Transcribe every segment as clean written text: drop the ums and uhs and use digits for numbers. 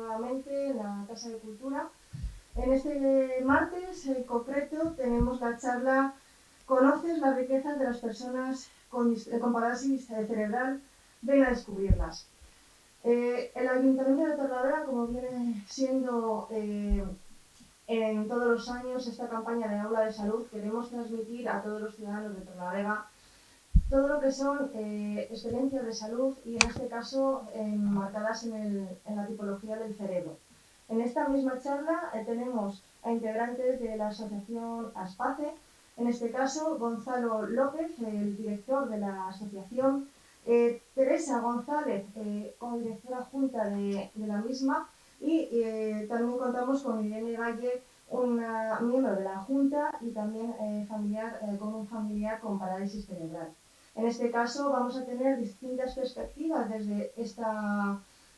nuevamente en la Casa de Cultura. En este martes en concreto tenemos la charla ¿Conoces las riquezas de las personas con parálisis cerebral? Ven a descubrirlas. El Ayuntamiento de Torrelavega, como viene siendo en todos los años esta campaña de Aula de Salud, queremos transmitir a todos los ciudadanos de Torrelavega todo lo que son experiencias de salud y en este caso marcadas en la tipología del cerebro. En esta misma charla tenemos a integrantes de la asociación ASPACE, en este caso Gonzalo López, el director de la asociación, Teresa González, como directora junta de la misma, y también contamos con Irene Valle, una miembro de la Junta y también con un familiar con parálisis cerebral. En este caso vamos a tener distintas perspectivas desde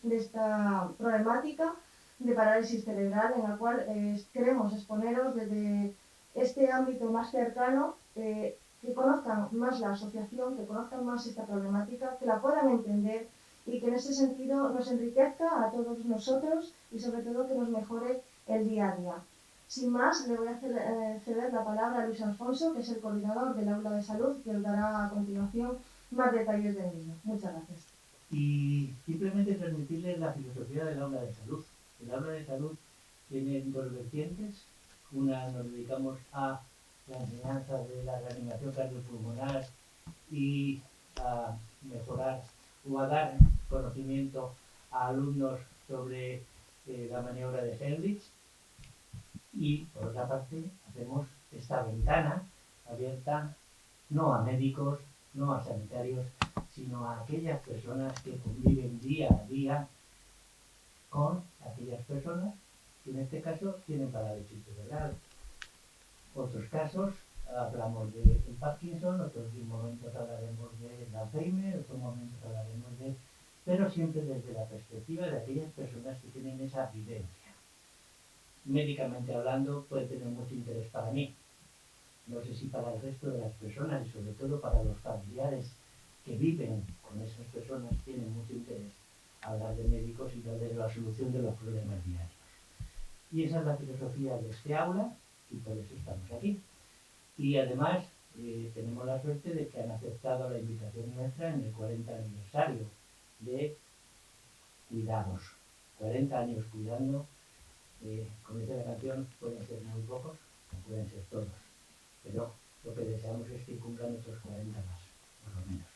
de esta problemática de parálisis cerebral, en la cual queremos exponeros desde este ámbito más cercano, que conozcan más la asociación, que conozcan más esta problemática, que la puedan entender y que en ese sentido nos enriquezca a todos nosotros y sobre todo que nos mejore el día a día. Sin más, le voy a ceder la palabra a Luis Alfonso, que es el coordinador del Aula de Salud, que os dará a continuación más detalles del mismo. Muchas gracias. Y simplemente transmitirles la filosofía del Aula de Salud. El Aula de Salud tiene dos vertientes. Una nos dedicamos a la enseñanza de la reanimación cardiopulmonar y a mejorar o a dar conocimiento a alumnos sobre la maniobra de Heimlich. Y por otra parte hacemos esta ventana abierta no a médicos, no a sanitarios, sino a aquellas personas que conviven día a día con aquellas personas que en este caso tienen parálisis cerebral. Otros casos hablamos de Parkinson, otros momentos hablaremos de Alzheimer, otros momentos hablaremos de... pero siempre desde la perspectiva de aquellas personas que tienen esa vivencia. Médicamente hablando puede tener mucho interés para mí, no sé si para el resto de las personas y sobre todo para los familiares que viven con esas personas tienen mucho interés hablar de médicos y de la solución de los problemas diarios. Y esa es la filosofía de este aula y por eso estamos aquí. Y además tenemos la suerte de que han aceptado la invitación nuestra en el 40 aniversario de Cuidados. 40 años cuidando. Como dice la canción, pueden ser muy pocos o pueden ser todos, pero lo que deseamos es que cumplan otros 40 más, por lo menos.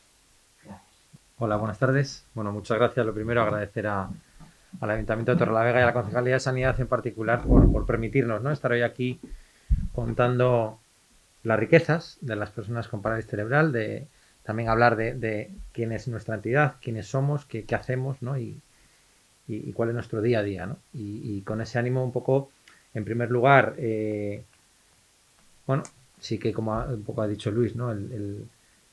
Gracias. Hola, buenas tardes. Bueno, muchas gracias. Lo primero, agradecer al Ayuntamiento de Torrelavega y a la Concejalía de Sanidad en particular por permitirnos, ¿no?, estar hoy aquí contando las riquezas de las personas con parálisis cerebral, también hablar de quién es nuestra entidad, quiénes somos, qué hacemos, ¿no?, y cuál es nuestro día a día, ¿no? Y con ese ánimo un poco, en primer lugar, bueno, sí que como un poco ha dicho Luis, ¿no?,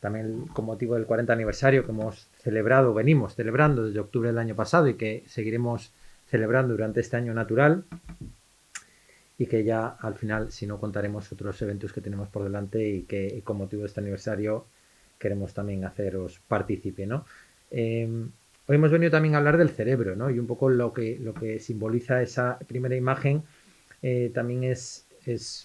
también con motivo del 40 aniversario que hemos celebrado, venimos celebrando desde octubre del año pasado y que seguiremos celebrando durante este año natural, y que ya al final, si no, contaremos otros eventos que tenemos por delante y que con motivo de este aniversario queremos también haceros partícipe, ¿no? Hoy hemos venido también a hablar del cerebro, ¿no? Y un poco lo que simboliza esa primera imagen también es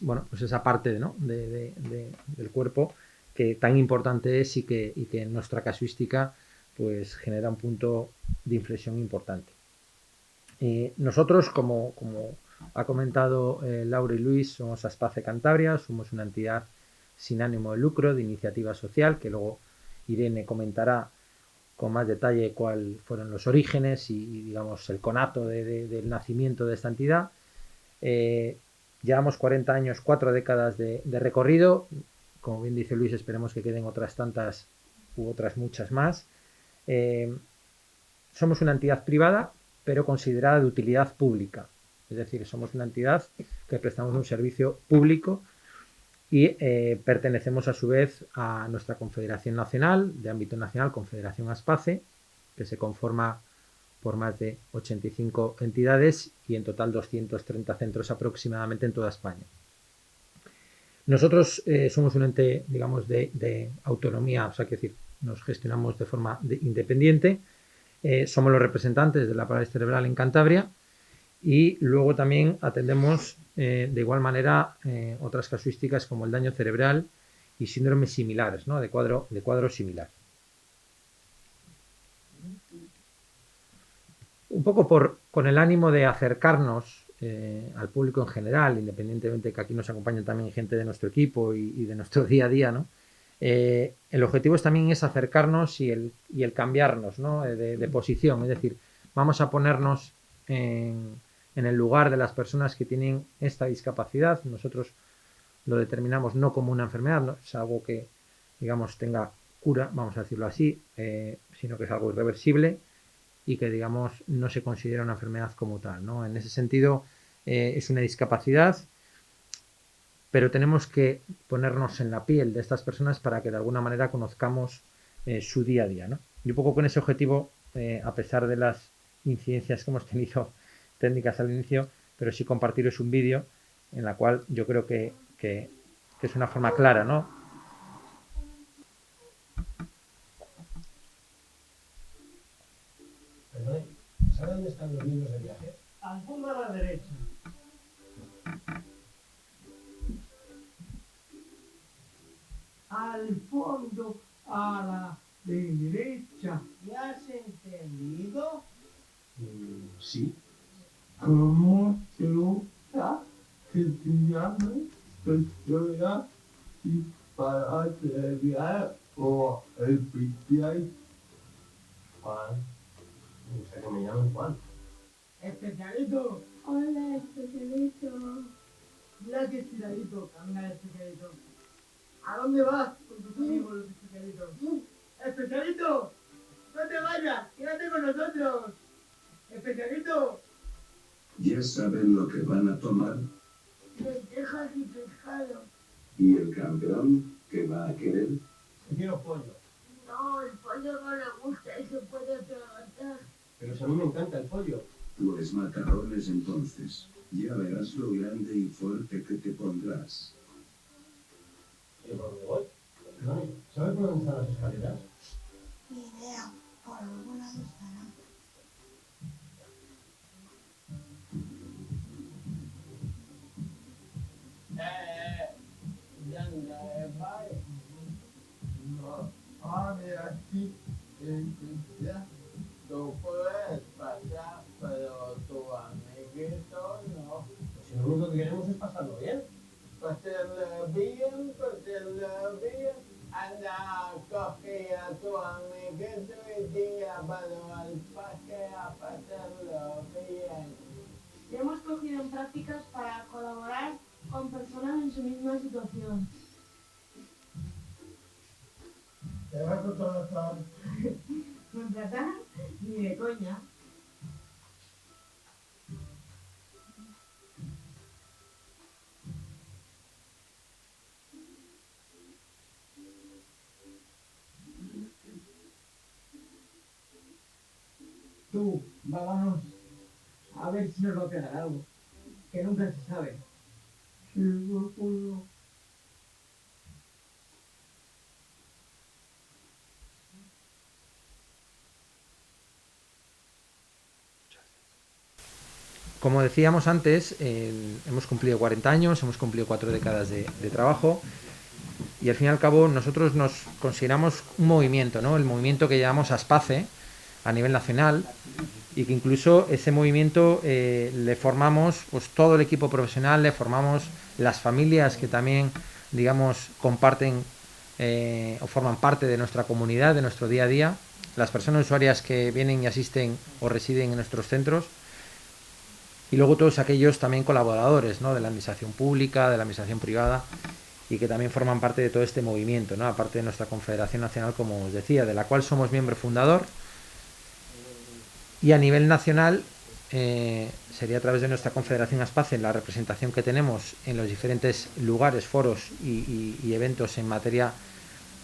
bueno, pues esa parte, ¿no?, del cuerpo que tan importante es y que en nuestra casuística pues genera un punto de inflexión importante. Nosotros, como ha comentado Laura y Luis, somos ASPACE Cantabria, somos una entidad sin ánimo de lucro, de iniciativa social, que luego Irene comentará con más detalle cuáles fueron los orígenes y digamos el conato del nacimiento de esta entidad. Llevamos 40 años, 4 décadas de recorrido. Como bien dice Luis, esperemos que queden otras tantas u otras muchas más. Somos una entidad privada, pero considerada de utilidad pública. Es decir, somos una entidad que prestamos un servicio público y pertenecemos a su vez a nuestra Confederación Nacional, de ámbito nacional, Confederación ASPACE, que se conforma por más de 85 entidades y en total 230 centros aproximadamente en toda España. Nosotros somos un ente, digamos, de autonomía, o sea, que decir, nos gestionamos de forma independiente. Somos los representantes de la parálisis cerebral en Cantabria Y luego también atendemos de igual manera otras casuísticas como el daño cerebral y síndromes similares, ¿no? de cuadro similar. Un poco con el ánimo de acercarnos al público en general, independientemente que aquí nos acompañen también gente de nuestro equipo y de nuestro día a día, ¿no? El objetivo también es acercarnos y el cambiarnos, ¿no? de posición, es decir, vamos a ponernos en el lugar de las personas que tienen esta discapacidad. Nosotros lo determinamos no como una enfermedad, no es algo que, digamos, tenga cura, vamos a decirlo así, sino que es algo irreversible y que, digamos, no se considera una enfermedad como tal, ¿no? En ese sentido, es una discapacidad, pero tenemos que ponernos en la piel de estas personas para que de alguna manera conozcamos su día a día, ¿no? Y un poco con ese objetivo, a pesar de las incidencias que hemos tenido técnicas al inicio, pero sí compartiros un vídeo en la cual yo creo que es una forma clara, ¿no? ¿Sabe dónde están los libros de viaje? Al fondo a la derecha. Al fondo a la derecha. ¿Ya has entendido? Sí. ¿Cómo te gusta que te llame persona y para abreviar o especial? Juan. Me gusta que me llamen Juan. Especialito. Hola, especialito. Gracias, tiradito. Camina, especialito. ¿A dónde vas con tus amigos los especialitos? ¡Especialito! ¡No te vayas! ¡Quédate con nosotros! ¡Especialito! Ya saben lo que van a tomar. Lentejas y pescado. ¿Y el campeón qué va a querer? Quiero pollo. No, el pollo no le gusta y se puede atragantar. Pero si a mí me encanta el pollo. Pues macarrones entonces. Ya verás lo grande y fuerte que te pondrás. ¿Y por dónde voy? Perdone, ¿sabe por dónde están las escaleras? Ni idea, por algún lado estará. ¿Dónde vas? No, aquí ya no puedes pasar, pero tu amiguito no. Pues si lo único que queremos es pasarlo bien. Pasarlo bien, pasarlo bien. Anda, coge a tu amiguito y llévalo al parque a pasarlo bien. Hemos cogido en prácticas para colaborar con personas en su misma situación. Te vas a contratar. ¿Contratar? Ni de coña. Tú, vámonos. A ver si nos va a pegar algo. Que nunca se sabe. Sí, no puedo. Como decíamos antes, hemos cumplido 40 años, hemos cumplido 4 décadas de trabajo y al fin y al cabo nosotros nos consideramos un movimiento, ¿no? El movimiento que llamamos ASPACE a nivel nacional y que incluso ese movimiento le formamos pues todo el equipo profesional, le formamos las familias que también, digamos, comparten o forman parte de nuestra comunidad, de nuestro día a día, las personas usuarias que vienen y asisten o residen en nuestros centros. Y luego todos aquellos también colaboradores, ¿no? De la administración pública, de la administración privada y que también forman parte de todo este movimiento, ¿no? Aparte de nuestra Confederación Nacional, como os decía, de la cual somos miembro fundador. Y a nivel nacional sería a través de nuestra Confederación ASPACE la representación que tenemos en los diferentes lugares, foros y eventos en materia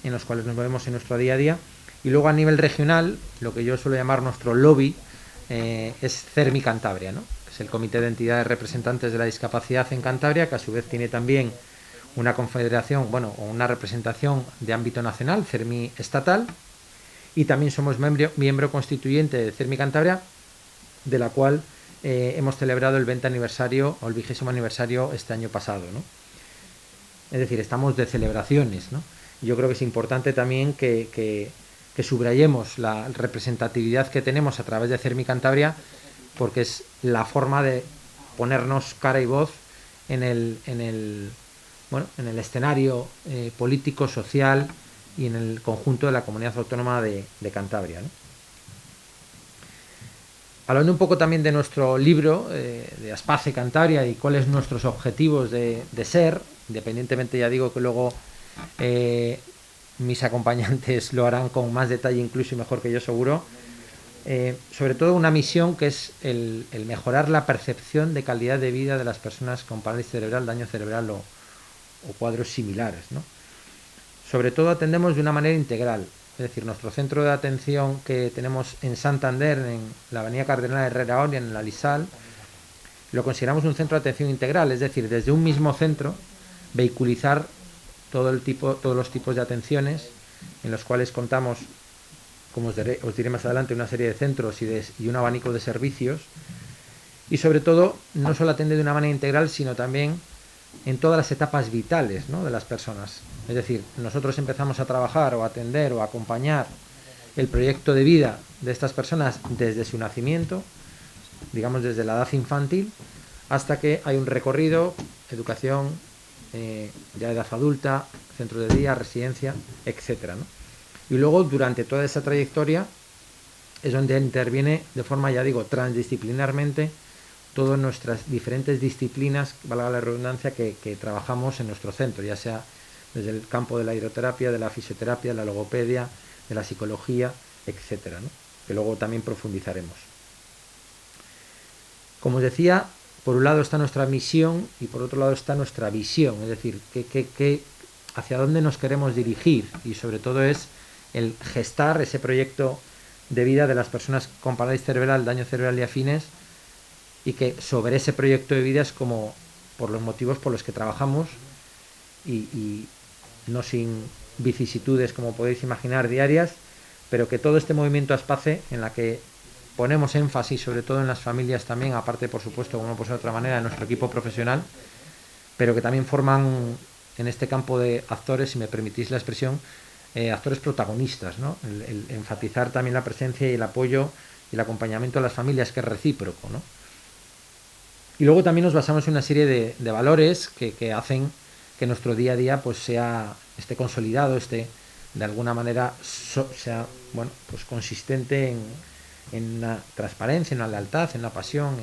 en los cuales nos movemos en nuestro día a día. Y luego a nivel regional, lo que yo suelo llamar nuestro lobby es CERMI Cantabria, ¿no? Es el Comité de Entidades Representantes de la Discapacidad en Cantabria, que a su vez tiene también una confederación, bueno, o una representación de ámbito nacional, CERMI estatal, y también somos miembro constituyente de CERMI Cantabria, de la cual hemos celebrado el 20 aniversario o el 20º aniversario este año pasado, ¿no? Es decir, estamos de celebraciones, ¿no? Yo creo que es importante también que subrayemos la representatividad que tenemos a través de CERMI Cantabria, porque es la forma de ponernos cara y voz en el escenario político, social y en el conjunto de la comunidad autónoma de Cantabria, ¿no? Hablando un poco también de nuestro libro, de Aspace Cantabria, y cuáles son nuestros objetivos de ser, independientemente, ya digo que luego mis acompañantes lo harán con más detalle incluso y mejor que yo seguro, sobre todo una misión que es el mejorar la percepción de calidad de vida de las personas con parálisis cerebral, daño cerebral o cuadros similares, ¿no? Sobre todo atendemos de una manera integral. Es decir, nuestro centro de atención que tenemos en Santander, en la avenida Cardenal Herrera Oria, en la Lisal, lo consideramos un centro de atención integral, es decir, desde un mismo centro vehiculizar todos los tipos de atenciones, en los cuales contamos, como os diré más adelante, una serie de centros y un abanico de servicios, y sobre todo no solo atiende de una manera integral, sino también en todas las etapas vitales, ¿no?, de las personas. Es decir, nosotros empezamos a trabajar o a atender o a acompañar el proyecto de vida de estas personas desde su nacimiento, digamos desde la edad infantil, hasta que hay un recorrido, educación, ya edad adulta, centro de día, residencia, etcétera, ¿no? Y luego durante toda esa trayectoria es donde interviene de forma, ya digo, transdisciplinarmente todas nuestras diferentes disciplinas, valga la redundancia, que trabajamos en nuestro centro, ya sea desde el campo de la hidroterapia, de la fisioterapia, de la logopedia, de la psicología, etcétera, ¿no?, que luego también profundizaremos. Como os decía, por un lado está nuestra misión y por otro lado está nuestra visión, es decir, hacia dónde nos queremos dirigir, y sobre todo es el gestar ese proyecto de vida de las personas con parálisis cerebral, daño cerebral y afines, y que sobre ese proyecto de vida es como por los motivos por los que trabajamos y no sin vicisitudes, como podéis imaginar, diarias, pero que todo este movimiento Aspace, en la que ponemos énfasis sobre todo en las familias también, aparte por supuesto, como no puede ser de otra manera, en nuestro equipo profesional, pero que también forman en este campo de actores, si me permitís la expresión, actores protagonistas, ¿no? El enfatizar también la presencia y el apoyo y el acompañamiento a las familias, que es recíproco, ¿no? Y luego también nos basamos en una serie de valores que hacen que nuestro día a día pues esté consolidado, esté de alguna manera sea pues consistente en una transparencia, en una lealtad, en una pasión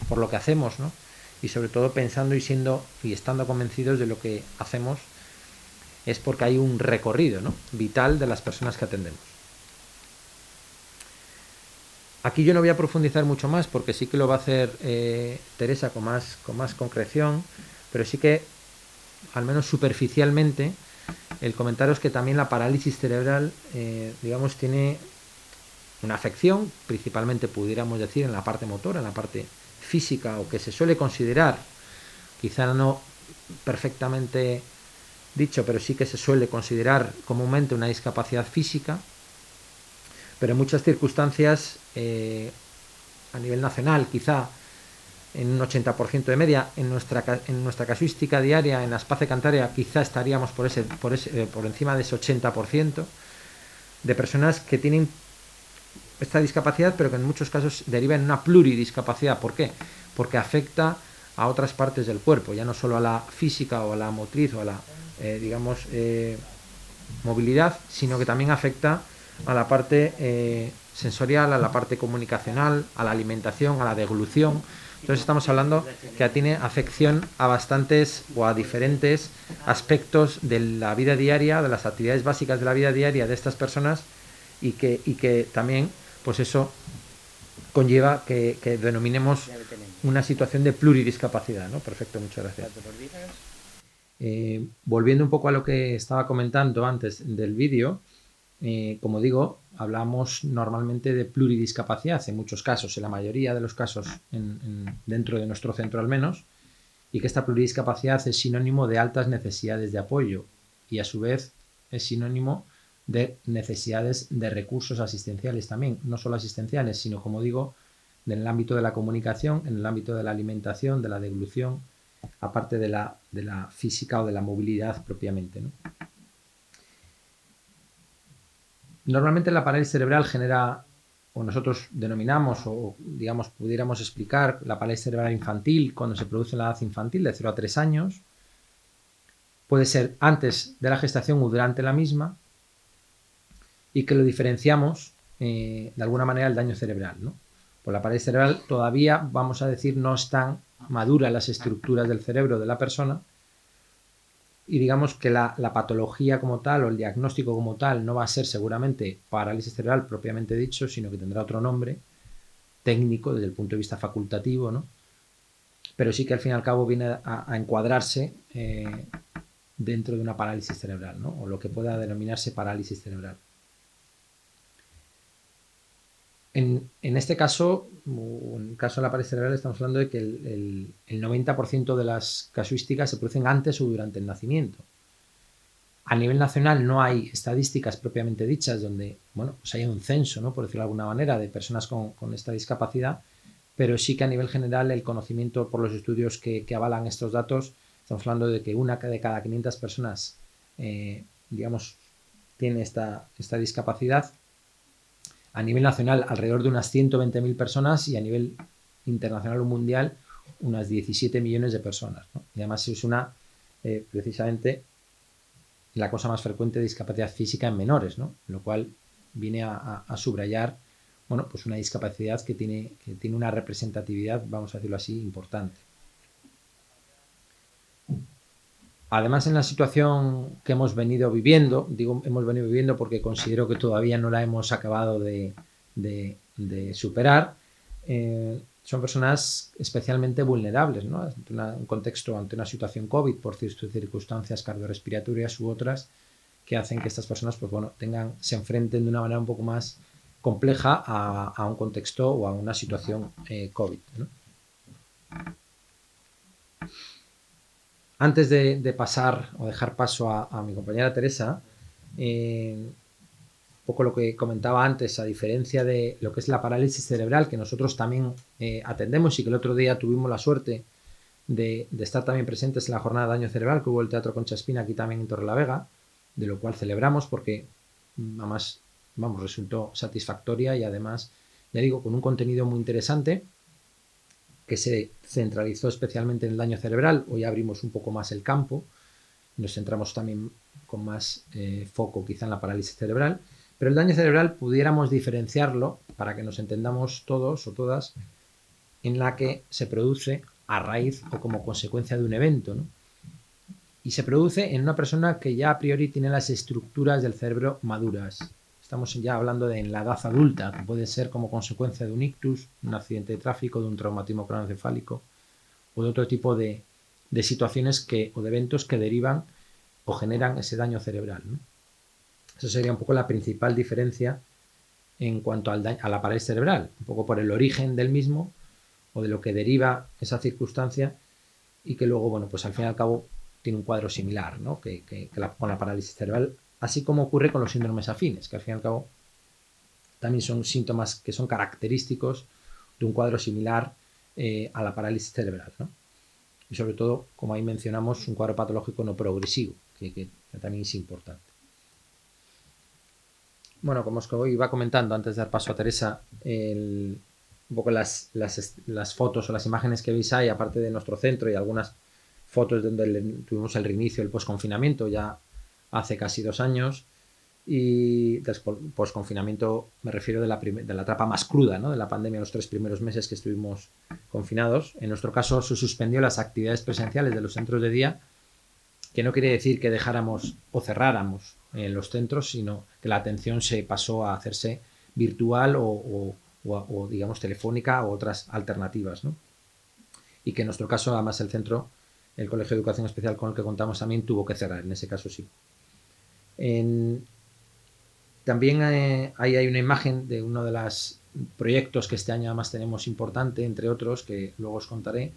por lo que hacemos, ¿no? Y sobre todo pensando y estando convencidos de lo que hacemos es porque hay un recorrido, ¿no?, vital de las personas que atendemos. Aquí yo no voy a profundizar mucho más porque sí que lo va a hacer Teresa con más concreción, pero sí que, al menos superficialmente, el comentario es que también la parálisis cerebral, digamos, tiene una afección, principalmente pudiéramos decir en la parte motora, en la parte física, o que se suele considerar, quizá no perfectamente dicho, pero sí que se suele considerar comúnmente una discapacidad física, pero en muchas circunstancias, a nivel nacional, quizá en un 80% de media, en nuestra casuística diaria en Aspace Cantabria, quizá estaríamos por encima de ese 80% de personas que tienen esta discapacidad, pero que en muchos casos deriva en una pluridiscapacidad. ¿Por qué? Porque afecta a otras partes del cuerpo, ya no solo a la física o a la motriz o a la, movilidad, sino que también afecta a la parte sensorial, a la parte comunicacional, a la alimentación, a la deglución. Entonces estamos hablando que tiene afección a bastantes o a diferentes aspectos de la vida diaria, de las actividades básicas de la vida diaria de estas personas, y que también, pues eso conlleva que denominemos una situación de pluridiscapacidad, ¿no? Perfecto, muchas gracias. Volviendo un poco a lo que estaba comentando antes del vídeo, como digo, hablamos normalmente de pluridiscapacidad en muchos casos, en la mayoría de los casos dentro de nuestro centro al menos, y que esta pluridiscapacidad es sinónimo de altas necesidades de apoyo y a su vez es sinónimo de necesidades de recursos asistenciales también, no solo asistenciales, sino, como digo, en el ámbito de la comunicación, en el ámbito de la alimentación, de la deglución, aparte de la física o de la movilidad propiamente, ¿no? Normalmente la parálisis cerebral genera, o nosotros denominamos, o digamos pudiéramos explicar la parálisis cerebral infantil cuando se produce en la edad infantil de 0 a 3 años. Puede ser antes de la gestación o durante la misma, y que lo diferenciamos de alguna manera del daño cerebral, ¿no? Por la parálisis cerebral todavía, vamos a decir, no están maduras las estructuras del cerebro de la persona, y digamos que la patología como tal o el diagnóstico como tal no va a ser seguramente parálisis cerebral propiamente dicho, sino que tendrá otro nombre técnico desde el punto de vista facultativo, ¿no? Pero sí que al fin y al cabo viene a encuadrarse dentro de una parálisis cerebral, ¿no? O lo que pueda denominarse parálisis cerebral. En este caso, o en el caso de la parálisis cerebral, estamos hablando de que el 90% de las casuísticas se producen antes o durante el nacimiento. A nivel nacional no hay estadísticas propiamente dichas donde, bueno, pues haya un censo, ¿no?, por decirlo de alguna manera, de personas con esta discapacidad, pero sí que a nivel general el conocimiento por los estudios que avalan estos datos, estamos hablando de que una de cada 500 personas, digamos, tiene esta discapacidad. A nivel nacional, alrededor de unas 120.000 personas, y a nivel internacional o mundial, unas 17 millones de personas, ¿no? Y además es precisamente la cosa más frecuente de discapacidad física en menores, ¿no? Lo cual viene a subrayar, bueno, pues una discapacidad que tiene una representatividad, vamos a decirlo así, importante. Además, en la situación que hemos venido viviendo, digo hemos venido viviendo porque considero que todavía no la hemos acabado de superar, son personas especialmente vulnerables, ¿no? Ante un contexto, ante una situación COVID, por circunstancias cardiorrespiratorias u otras, que hacen que estas personas, pues bueno, se enfrenten de una manera un poco más compleja a un contexto o a una situación COVID, ¿no? Antes de pasar o dejar paso a mi compañera Teresa, un poco lo que comentaba antes, a diferencia de lo que es la parálisis cerebral, que nosotros también atendemos y que el otro día tuvimos la suerte de estar también presentes en la jornada de daño cerebral que hubo en el Teatro Concha Espina aquí también en Torrelavega, de lo cual celebramos porque además, vamos, resultó satisfactoria y además, ya digo, con un contenido muy interesante que se centralizó especialmente en el daño cerebral. Hoy abrimos un poco más el campo, nos centramos también con más foco quizá en la parálisis cerebral, pero el daño cerebral pudiéramos diferenciarlo, para que nos entendamos todos o todas, en la que se produce a raíz o como consecuencia de un evento, ¿no? Y se produce en una persona que ya a priori tiene las estructuras del cerebro maduras. Estamos ya hablando en la edad adulta, que puede ser como consecuencia de un ictus, un accidente de tráfico, de un traumatismo craneoencefálico o de otro tipo de situaciones o de eventos que derivan o generan ese daño cerebral, ¿no? Esa sería un poco la principal diferencia en cuanto a la parálisis cerebral, un poco por el origen del mismo o de lo que deriva esa circunstancia, y que luego, bueno, pues al fin y al cabo tiene un cuadro similar, ¿no?, con la parálisis cerebral, así como ocurre con los síndromes afines, que al fin y al cabo también son síntomas que son característicos de un cuadro similar a la parálisis cerebral, ¿no? Y sobre todo, como ahí mencionamos, un cuadro patológico no progresivo, que también es importante. Bueno, como os iba comentando antes de dar paso a Teresa, un poco las fotos o las imágenes que veis ahí, aparte de nuestro centro y algunas fotos donde tuvimos el reinicio del posconfinamiento ya hace casi 2 años, y del posconfinamiento me refiero de la etapa más cruda, ¿no?, de la pandemia, los 3 primeros meses que estuvimos confinados. En nuestro caso se suspendió las actividades presenciales de los centros de día, que no quiere decir que dejáramos o cerráramos los centros, sino que la atención se pasó a hacerse virtual o digamos telefónica o otras alternativas, ¿no? Y que en nuestro caso, además, el Colegio de Educación Especial con el que contamos también tuvo que cerrar, en ese caso sí. También ahí hay una imagen de uno de los proyectos que este año además tenemos importante, entre otros, que luego os contaré,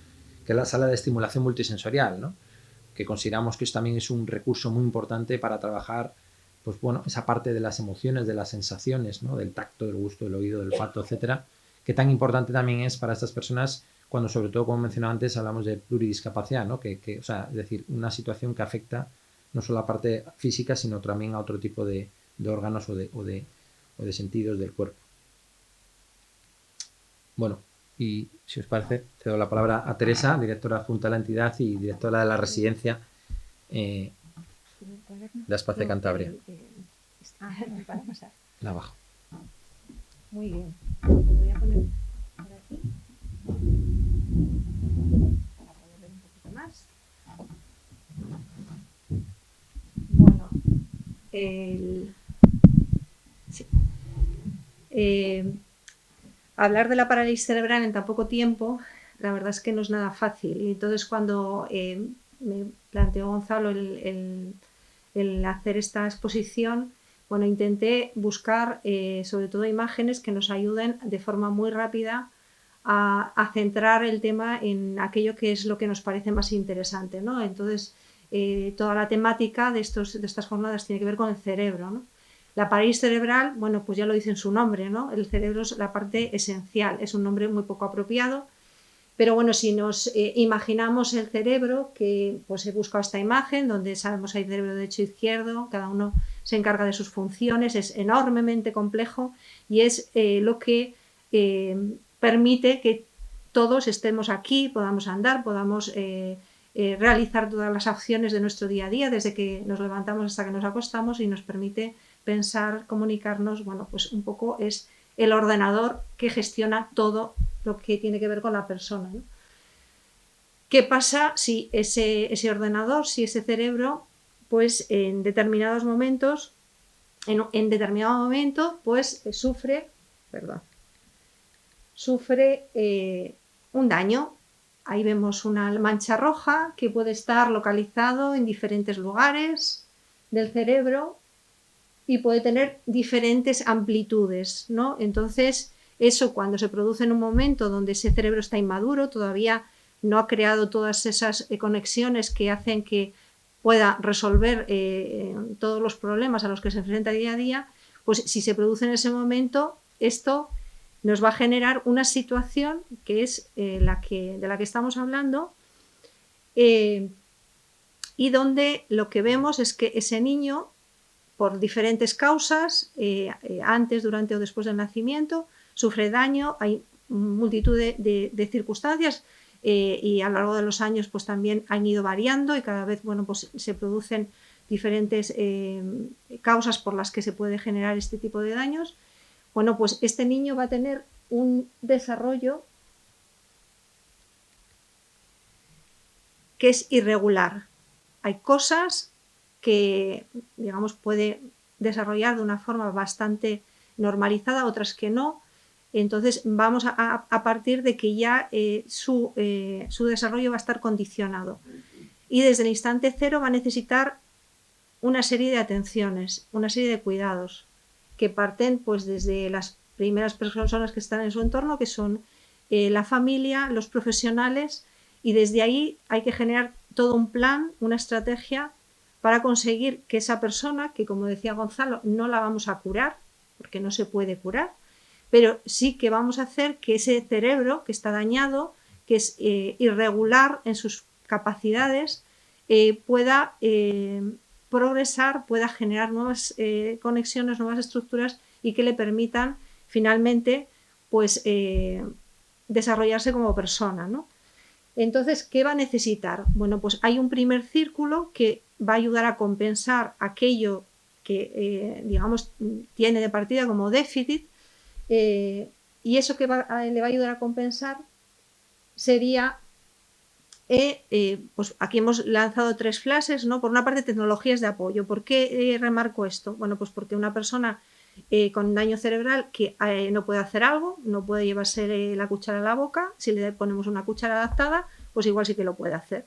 que es la sala de estimulación multisensorial, ¿no?, que consideramos que también es un recurso muy importante para trabajar, pues bueno, esa parte de las emociones, de las sensaciones, ¿no?, del tacto, del gusto, del oído, del olfato, etcétera, qué tan importante también es para estas personas cuando, sobre todo, como mencionaba antes, hablamos de pluridiscapacidad, ¿no? O sea, es decir, una situación que afecta no solo a la parte física, sino también a otro tipo de órganos o de sentidos del cuerpo. Bueno, y si os parece, cedo la palabra a Teresa, directora adjunta de la entidad y directora de la residencia de Espacio Cantabria. Para pasar. De abajo. Muy bien. Lo voy a poner por aquí para poder ver un poquito más. Bueno, sí. Hablar de la parálisis cerebral en tan poco tiempo, la verdad es que no es nada fácil. Y entonces cuando me planteó Gonzalo el hacer esta exposición, bueno, intenté buscar sobre todo imágenes que nos ayuden de forma muy rápida a centrar el tema en aquello que es lo que nos parece más interesante, ¿no? Entonces, toda la temática de estas jornadas tiene que ver con el cerebro, ¿no? La parálisis cerebral, bueno, pues ya lo dice en su nombre, ¿no? El cerebro es la parte esencial, es un nombre muy poco apropiado, pero bueno, si nos imaginamos el cerebro, que pues he buscado esta imagen donde sabemos hay cerebro derecho e izquierdo, cada uno se encarga de sus funciones, es enormemente complejo y es lo que permite que todos estemos aquí, podamos andar, podamos realizar todas las acciones de nuestro día a día, desde que nos levantamos hasta que nos acostamos, y nos permite pensar, comunicarnos. Bueno, pues un poco es el ordenador que gestiona todo lo que tiene que ver con la persona, ¿no? ¿Qué pasa si ese ordenador, si ese cerebro, pues en determinados momentos, en determinado momento, pues sufre un daño? Ahí vemos una mancha roja que puede estar localizado en diferentes lugares del cerebro y puede tener diferentes amplitudes, ¿no? Entonces, eso, cuando se produce en un momento donde ese cerebro está inmaduro, todavía no ha creado todas esas conexiones que hacen que pueda resolver todos los problemas a los que se enfrenta día a día, pues si se produce en ese momento, esto nos va a generar una situación que es de la que estamos hablando, y donde lo que vemos es que ese niño, por diferentes causas, antes, durante o después del nacimiento, sufre daño. Hay multitud de circunstancias y a lo largo de los años pues también han ido variando, y cada vez, bueno, pues se producen diferentes causas por las que se puede generar este tipo de daños. Bueno, pues este niño va a tener un desarrollo que es irregular. Hay cosas que, digamos, puede desarrollar de una forma bastante normalizada, otras que no. Entonces vamos a partir de que ya su desarrollo va a estar condicionado, y desde el instante cero va a necesitar una serie de atenciones, una serie de cuidados que parten pues desde las primeras personas que están en su entorno, que son la familia, los profesionales, y desde ahí hay que generar todo un plan, una estrategia para conseguir que esa persona, que como decía Gonzalo, no la vamos a curar, porque no se puede curar, pero sí que vamos a hacer que ese cerebro que está dañado, que es irregular en sus capacidades, pueda progresar, pueda generar nuevas conexiones, nuevas estructuras, y que le permitan finalmente pues desarrollarse como persona, ¿no? Entonces, ¿qué va a necesitar? Bueno, pues hay un primer círculo que va a ayudar a compensar aquello que, digamos, tiene de partida como déficit, y eso que le va a ayudar a compensar sería, pues aquí hemos lanzado 3 flashes, ¿no? Por una parte, tecnologías de apoyo. ¿Por qué remarco esto? Bueno, pues porque una persona con daño cerebral que no puede hacer algo, no puede llevarse la cuchara a la boca, si le ponemos una cuchara adaptada, pues igual sí que lo puede hacer.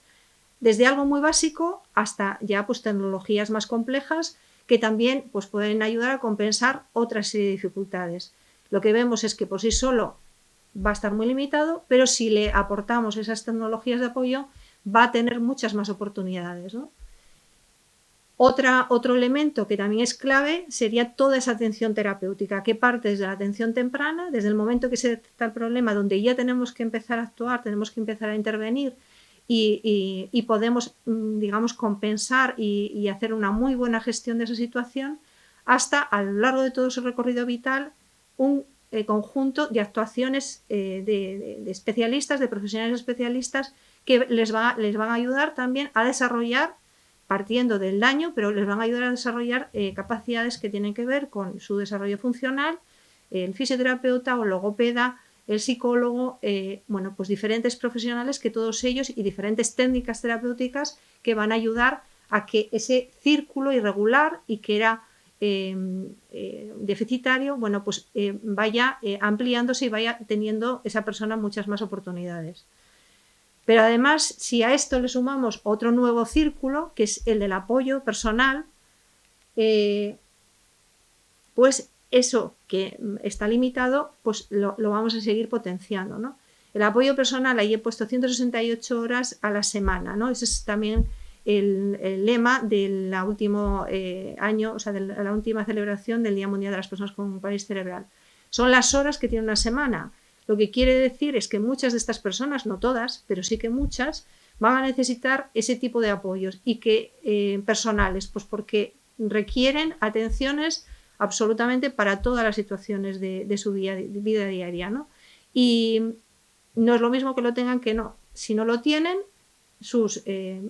Desde algo muy básico hasta ya pues tecnologías más complejas que también pues pueden ayudar a compensar otra serie de dificultades. Lo que vemos es que por sí solo va a estar muy limitado, pero si le aportamos esas tecnologías de apoyo va a tener muchas más oportunidades, ¿no? Otro elemento que también es clave sería toda esa atención terapéutica, que parte desde la atención temprana, desde el momento que se detecta el problema, donde ya tenemos que empezar a actuar, tenemos que empezar a intervenir y podemos, digamos, compensar y hacer una muy buena gestión de esa situación, hasta a lo largo de todo su recorrido vital un conjunto de actuaciones de especialistas, de profesionales especialistas, que les van a ayudar también a desarrollar, partiendo del daño, pero les van a ayudar a desarrollar capacidades que tienen que ver con su desarrollo funcional, el fisioterapeuta o logopeda, el psicólogo, bueno, pues diferentes profesionales, que todos ellos, y diferentes técnicas terapéuticas que van a ayudar a que ese círculo irregular y que era deficitario, bueno, pues vaya ampliándose y vaya teniendo esa persona muchas más oportunidades. Pero además, si a esto le sumamos otro nuevo círculo, que es el del apoyo personal, pues eso que está limitado, pues lo vamos a seguir potenciando, ¿no? El apoyo personal, ahí he puesto 168 horas a la semana, ¿no? Ese es también el lema del último año, o sea, de la última celebración del Día Mundial de las Personas con Parálisis Cerebral. Son las horas que tiene una semana. Lo que quiere decir es que muchas de estas personas, no todas, pero sí que muchas, van a necesitar ese tipo de apoyos y que personales, pues porque requieren atenciones absolutamente para todas las situaciones de su vida diaria, ¿no? Y no es lo mismo que lo tengan que no. Si no lo tienen, sus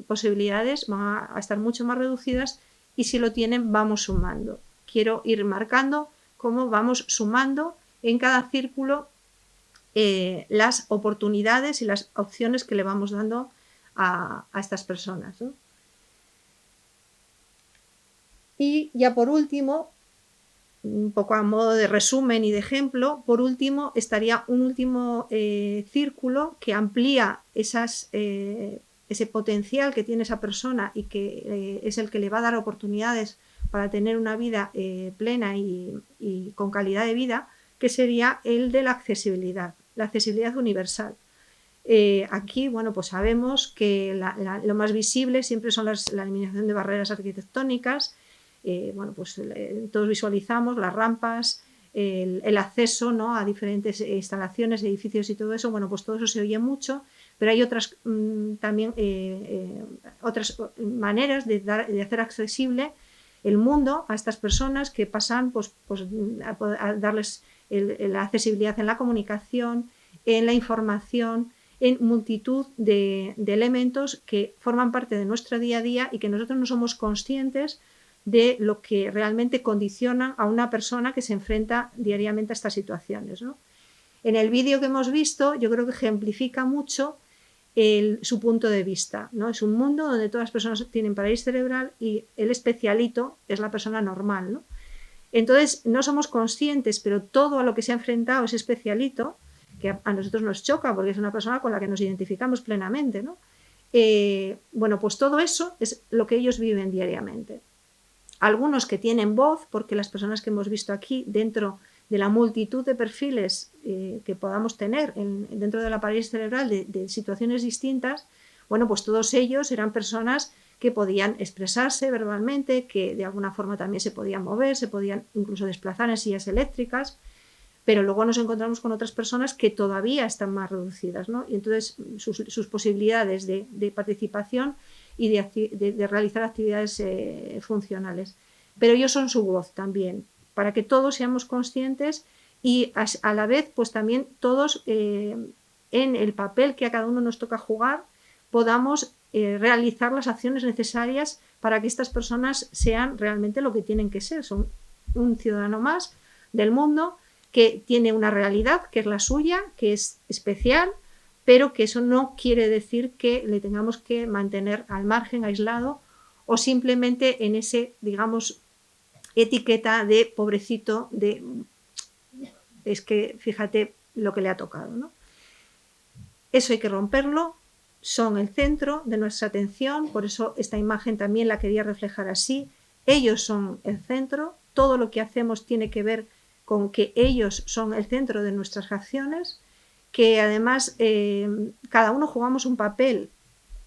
posibilidades van a estar mucho más reducidas, y si lo tienen, vamos sumando. Quiero ir marcando cómo vamos sumando en cada círculo las oportunidades y las opciones que le vamos dando a estas personas, ¿no? Y ya por último, un poco a modo de resumen y de ejemplo, por último estaría un último círculo que amplía ese potencial que tiene esa persona y que es el que le va a dar oportunidades para tener una vida plena y con calidad de vida, que sería el de la accesibilidad universal. Aquí, bueno, pues sabemos que lo más visible siempre son la eliminación de barreras arquitectónicas. Bueno, pues todos visualizamos las rampas, el acceso, ¿no?, a diferentes instalaciones, edificios y todo eso. Bueno, pues todo eso se oye mucho, pero hay otras también otras maneras de hacer accesible el mundo a estas personas que pasan pues a darles la accesibilidad en la comunicación, en la información, en multitud de elementos que forman parte de nuestro día a día y que nosotros no somos conscientes de lo que realmente condicionan a una persona que se enfrenta diariamente a estas situaciones, ¿no? En el vídeo que hemos visto, yo creo que ejemplifica mucho su punto de vista, ¿no? Es un mundo donde todas las personas tienen parálisis cerebral y el especialito es la persona normal, ¿no? Entonces, no somos conscientes, pero todo a lo que se ha enfrentado ese especialito, que a nosotros nos choca porque es una persona con la que nos identificamos plenamente, ¿no? Bueno, pues todo eso es lo que ellos viven diariamente. Algunos que tienen voz, porque las personas que hemos visto aquí, dentro de la multitud de perfiles que podamos tener dentro de la parálisis cerebral, de situaciones distintas, bueno, pues todos ellos eran personas que podían expresarse verbalmente, que de alguna forma también se podían mover, se podían incluso desplazar en sillas eléctricas, pero luego nos encontramos con otras personas que todavía están más reducidas, ¿no? Y entonces sus posibilidades de participación y de realizar actividades funcionales. Pero ellos son su voz también, para que todos seamos conscientes y a la vez pues también todos en el papel que a cada uno nos toca jugar podamos realizar las acciones necesarias para que estas personas sean realmente lo que tienen que ser. Son un ciudadano más del mundo que tiene una realidad que es la suya, que es especial, pero que eso no quiere decir que le tengamos que mantener al margen, aislado, o simplemente en ese, digamos, etiqueta de pobrecito, es que fíjate lo que le ha tocado, ¿no? Eso hay que romperlo, son el centro de nuestra atención, por eso esta imagen también la quería reflejar así. Ellos son el centro, todo lo que hacemos tiene que ver con que ellos son el centro de nuestras acciones, que además cada uno jugamos un papel.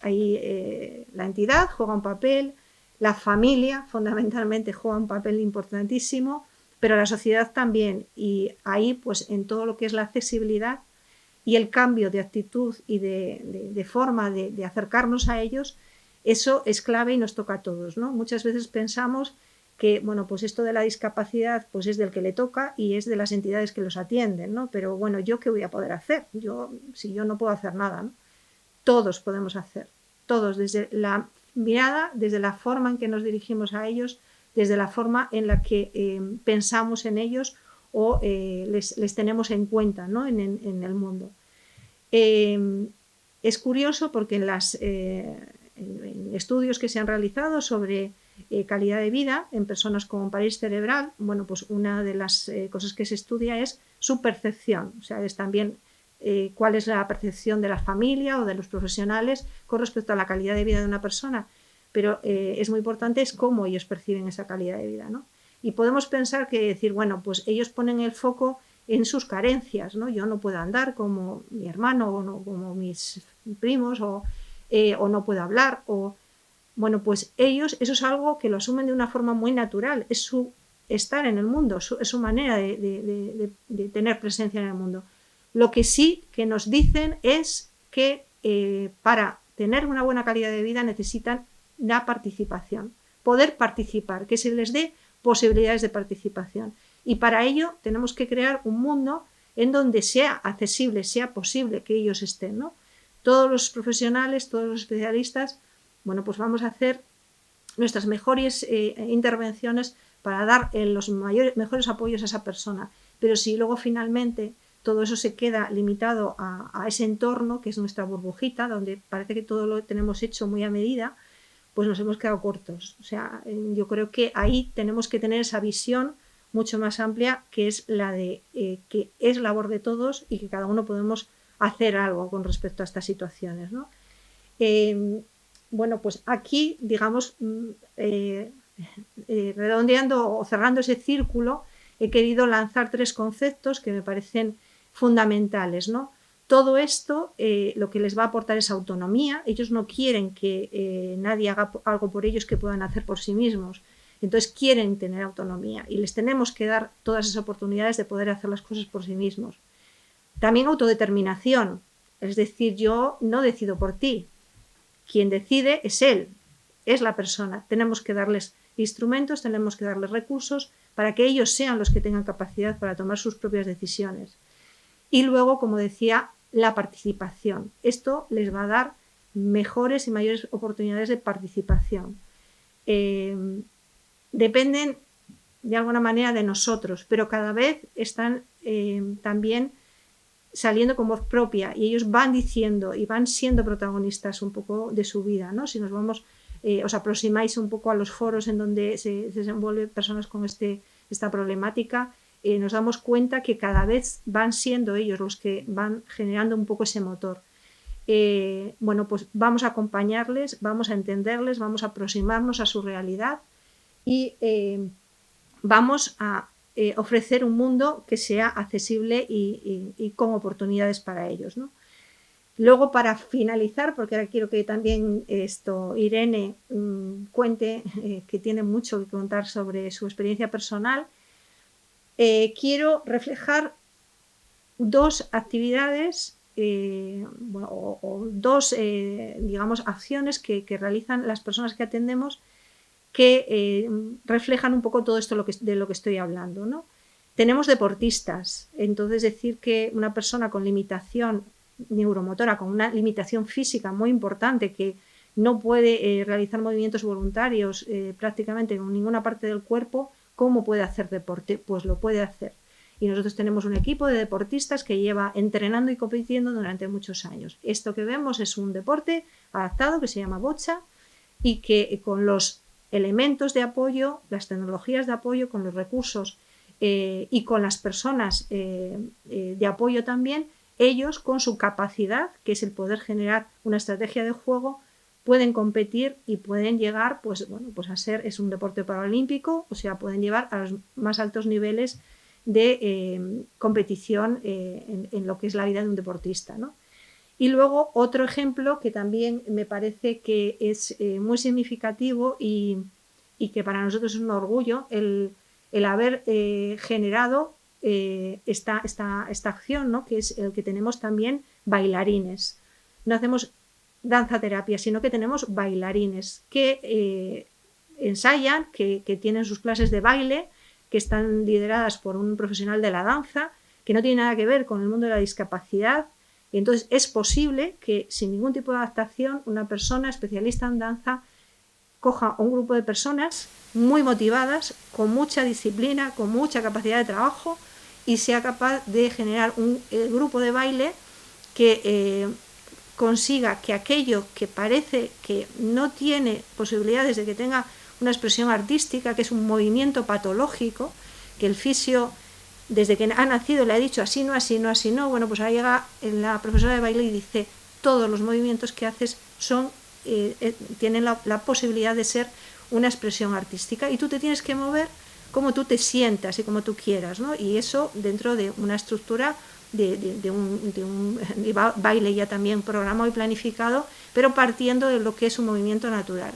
Ahí la entidad juega un papel, La familia fundamentalmente juega un papel importantísimo, pero la sociedad también. Y ahí, pues en todo lo que es la accesibilidad y el cambio de actitud y de forma de acercarnos a ellos, eso es clave y nos toca a todos, ¿no? Muchas veces pensamos que, bueno, pues esto de la discapacidad pues es del que le toca y es de las entidades que los atienden, ¿no? Pero bueno, ¿yo qué voy a poder hacer? Si yo no puedo hacer nada, ¿no? Todos podemos hacer, todos, desde la mirada, desde la forma en que nos dirigimos a ellos, desde la forma en la que pensamos en ellos o les tenemos en cuenta, ¿no? en el mundo. Es curioso porque en estudios que se han realizado sobre calidad de vida en personas con parálisis cerebral, bueno, pues una de las cosas que se estudia es su percepción, o sea, es también cuál es la percepción de la familia o de los profesionales con respecto a la calidad de vida de una persona, pero es muy importante es cómo ellos perciben esa calidad de vida, ¿no? Y podemos pensar que decir, bueno, pues ellos ponen el foco en sus carencias, ¿no? Yo no puedo andar como mi hermano o no, como mis primos o no puedo hablar o... Bueno, pues ellos, eso es algo que lo asumen de una forma muy natural, es su estar en el mundo, es su manera de tener presencia en el mundo. Lo que sí que nos dicen es que para tener una buena calidad de vida necesitan la participación, poder participar, que se les dé posibilidades de participación. Y para ello tenemos que crear un mundo en donde sea accesible, sea posible que ellos estén, ¿no? Todos los profesionales, todos los especialistas, bueno, pues vamos a hacer nuestras mejores intervenciones para dar los mejores apoyos a esa persona. Pero si luego finalmente todo eso se queda limitado a ese entorno, que es nuestra burbujita, donde parece que todo lo tenemos hecho muy a medida, pues nos hemos quedado cortos. O sea, yo creo que ahí tenemos que tener esa visión mucho más amplia, que es la de que es labor de todos y que cada uno podemos hacer algo con respecto a estas situaciones, ¿no? Bueno, pues aquí, digamos, redondeando o cerrando ese círculo, he querido lanzar 3 conceptos que me parecen fundamentales, ¿no? Todo esto lo que les va a aportar es autonomía. Ellos no quieren que nadie haga algo por ellos que puedan hacer por sí mismos. Entonces quieren tener autonomía y les tenemos que dar todas esas oportunidades de poder hacer las cosas por sí mismos. También autodeterminación, es decir, yo no decido por ti. Quien decide es él, es la persona. Tenemos que darles instrumentos, tenemos que darles recursos para que ellos sean los que tengan capacidad para tomar sus propias decisiones. Y luego, como decía, la participación. Esto les va a dar mejores y mayores oportunidades de participación. Dependen de alguna manera de nosotros, pero cada vez están también saliendo con voz propia y ellos van diciendo y van siendo protagonistas un poco de su vida, ¿no? Si nos vamos, os aproximáis un poco a los foros en donde se desenvuelven personas con esta problemática, nos damos cuenta que cada vez van siendo ellos los que van generando un poco ese motor. Bueno, pues vamos a acompañarles, vamos a entenderles, vamos a aproximarnos a su realidad y vamos a ofrecer un mundo que sea accesible y con oportunidades para ellos, ¿no? Luego, para finalizar, porque ahora quiero que también Irene cuente, que tiene mucho que contar sobre su experiencia personal, quiero reflejar 2 actividades o 2, digamos, acciones que realizan las personas que atendemos que reflejan un poco todo esto de lo que estoy hablando, ¿no? Tenemos deportistas, entonces decir que una persona con limitación neuromotora, con una limitación física muy importante, que no puede realizar movimientos voluntarios prácticamente con ninguna parte del cuerpo, ¿cómo puede hacer deporte? Pues lo puede hacer. Y nosotros tenemos un equipo de deportistas que lleva entrenando y compitiendo durante muchos años. Esto que vemos es un deporte adaptado que se llama bocha y que con los elementos de apoyo, las tecnologías de apoyo, con los recursos y con las personas de apoyo también, ellos con su capacidad, que es el poder generar una estrategia de juego, pueden competir y pueden llegar, pues bueno, pues a ser, es un deporte paralímpico, o sea, pueden llevar a los más altos niveles de competición en lo que es la vida de un deportista, ¿no? Y luego otro ejemplo que también me parece que es muy significativo y y que para nosotros es un orgullo el haber generado esta acción, ¿no? Que es el que tenemos también bailarines. No hacemos danza terapia, sino que tenemos bailarines que ensayan, que tienen sus clases de baile, que están lideradas por un profesional de la danza, que no tiene nada que ver con el mundo de la discapacidad. Y entonces es posible que sin ningún tipo de adaptación una persona especialista en danza coja un grupo de personas muy motivadas, con mucha disciplina, con mucha capacidad de trabajo y sea capaz de generar un grupo de baile que consiga que aquello que parece que no tiene posibilidades de que tenga una expresión artística, que es un movimiento patológico, que el fisio desde que ha nacido le ha dicho así no, así no, así no, bueno, pues ahora llega la profesora de baile y dice todos los movimientos que haces tienen la posibilidad de ser una expresión artística y tú te tienes que mover como tú te sientas y como tú quieras, ¿no? Y eso dentro de una estructura de un baile ya también programado y planificado, pero partiendo de lo que es un movimiento natural.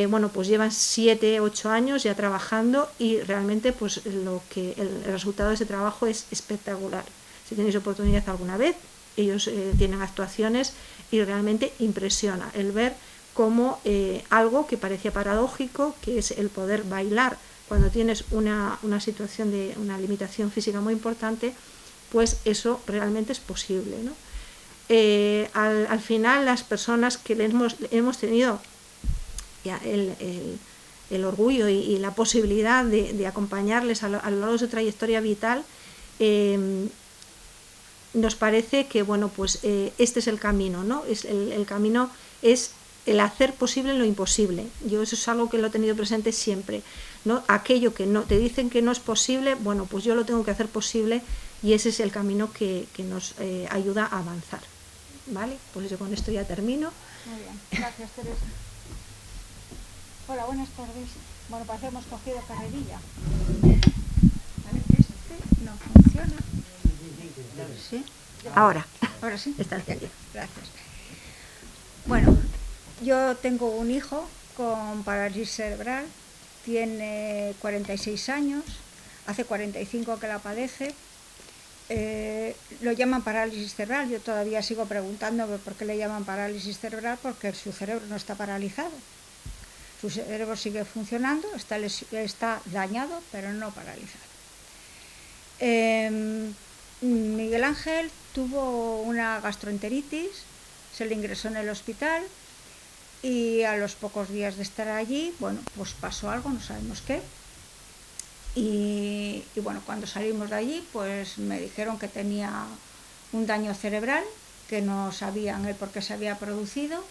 Bueno, pues llevan 7, 8 años ya trabajando y realmente pues el resultado de ese trabajo es espectacular. Si tenéis oportunidad alguna vez, ellos tienen actuaciones y realmente impresiona el ver cómo algo que parecía paradójico, que es el poder bailar cuando tienes una situación de una limitación física muy importante, pues eso realmente es posible, ¿no? Al final las personas que hemos tenido ya el orgullo y la posibilidad de acompañarles a lo largo de su trayectoria vital, nos parece que bueno, pues este es el camino, ¿no? El camino es el hacer posible lo imposible. Yo eso es algo que lo he tenido presente siempre, ¿no? Aquello que no te dicen que no es posible, bueno, pues yo lo tengo que hacer posible y ese es el camino que nos ayuda a avanzar, ¿vale? Pues yo con esto ya termino. Muy bien, gracias Teresa. Hola, buenas tardes. Bueno, parece que hemos cogido carrerilla. A ver, este no funciona. ¿Sí? Ahora sí. Está aquí. Gracias. Bueno, yo tengo un hijo con parálisis cerebral, tiene 46 años, hace 45 que la padece. Lo llaman parálisis cerebral, yo todavía sigo preguntándome por qué le llaman parálisis cerebral, porque su cerebro no está paralizado. Su cerebro sigue funcionando, está dañado, pero no paralizado. Miguel Ángel tuvo una gastroenteritis, se le ingresó en el hospital y a los pocos días de estar allí, bueno, pues pasó algo, no sabemos qué. Y bueno, cuando salimos de allí, pues me dijeron que tenía un daño cerebral, que no sabían el por qué se había producido.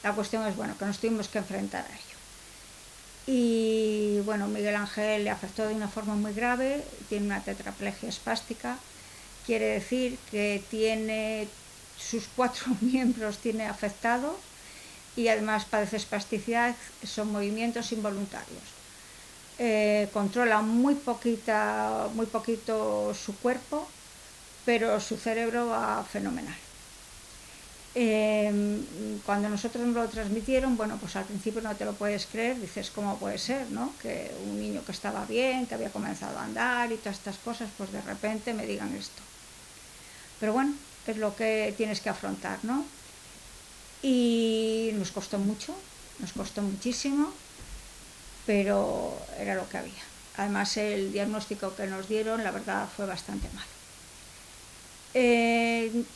La cuestión es, bueno, que nos tuvimos que enfrentar a ello. Y bueno, Miguel Ángel le afectó de una forma muy grave, tiene una tetraplegia espástica, quiere decir que tiene sus 4 miembros tiene afectados y además padece espasticidad, son movimientos involuntarios. Controla muy poquito su cuerpo, pero su cerebro va fenomenal. Cuando nosotros nos lo transmitieron, bueno, pues al principio no te lo puedes creer, dices, ¿cómo puede ser, no? Que un niño que estaba bien, que había comenzado a andar y todas estas cosas, pues de repente me digan esto. Pero bueno, es lo que tienes que afrontar, ¿no? Y nos costó mucho, nos costó muchísimo, pero era lo que había. Además, el diagnóstico que nos dieron, la verdad, fue bastante malo.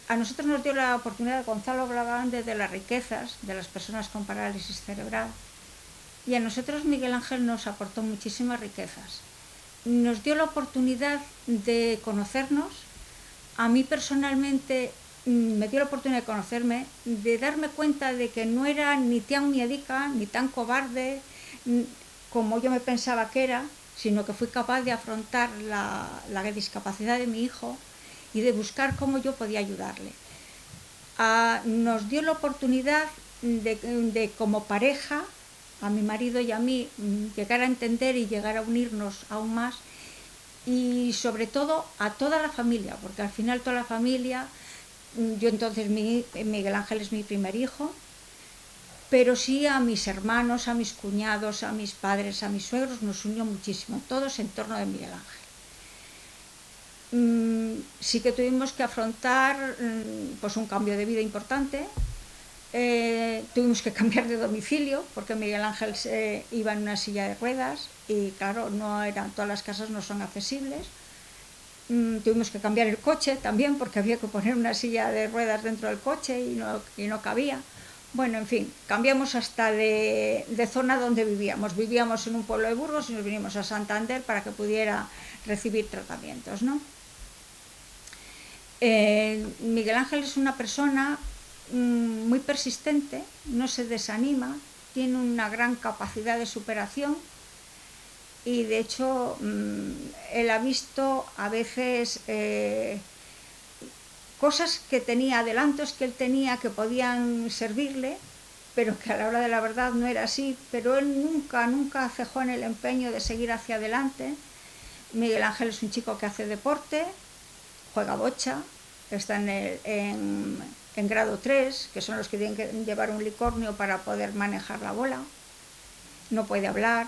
A nosotros nos dio la oportunidad, Gonzalo hablaba antes de las riquezas de las personas con parálisis cerebral, y a nosotros Miguel Ángel nos aportó muchísimas riquezas. Nos dio la oportunidad de conocernos. A mí personalmente me dio la oportunidad de conocerme, de darme cuenta de que no era ni tan miedica, ni tan cobarde como yo me pensaba que era, sino que fui capaz de afrontar la discapacidad de mi hijo y de buscar cómo yo podía ayudarle. Nos dio la oportunidad de como pareja, a mi marido y a mí, llegar a entender y llegar a unirnos aún más, y sobre todo a toda la familia, porque al final toda la familia, yo entonces Miguel Ángel es mi primer hijo, pero sí a mis hermanos, a mis cuñados, a mis padres, a mis suegros, nos unió muchísimo, todos en torno de Miguel Ángel. Sí que tuvimos que afrontar pues un cambio de vida importante. Tuvimos que cambiar de domicilio porque Miguel Ángel iba en una silla de ruedas y claro, todas las casas no son accesibles. Tuvimos que cambiar el coche también porque había que poner una silla de ruedas dentro del coche y no cabía. Bueno, en fin, cambiamos hasta de zona donde vivíamos. Vivíamos en un pueblo de Burgos y nos vinimos a Santander para que pudiera recibir tratamientos, ¿no? Miguel Ángel es una persona muy persistente, no se desanima, tiene una gran capacidad de superación y de hecho él ha visto a veces cosas que tenía, adelantos que él tenía que podían servirle, pero que a la hora de la verdad no era así, pero él nunca cejó en el empeño de seguir hacia adelante. Miguel Ángel es un chico que hace deporte, juega bocha, está en grado 3, que son los que tienen que llevar un unicornio para poder manejar la bola, no puede hablar,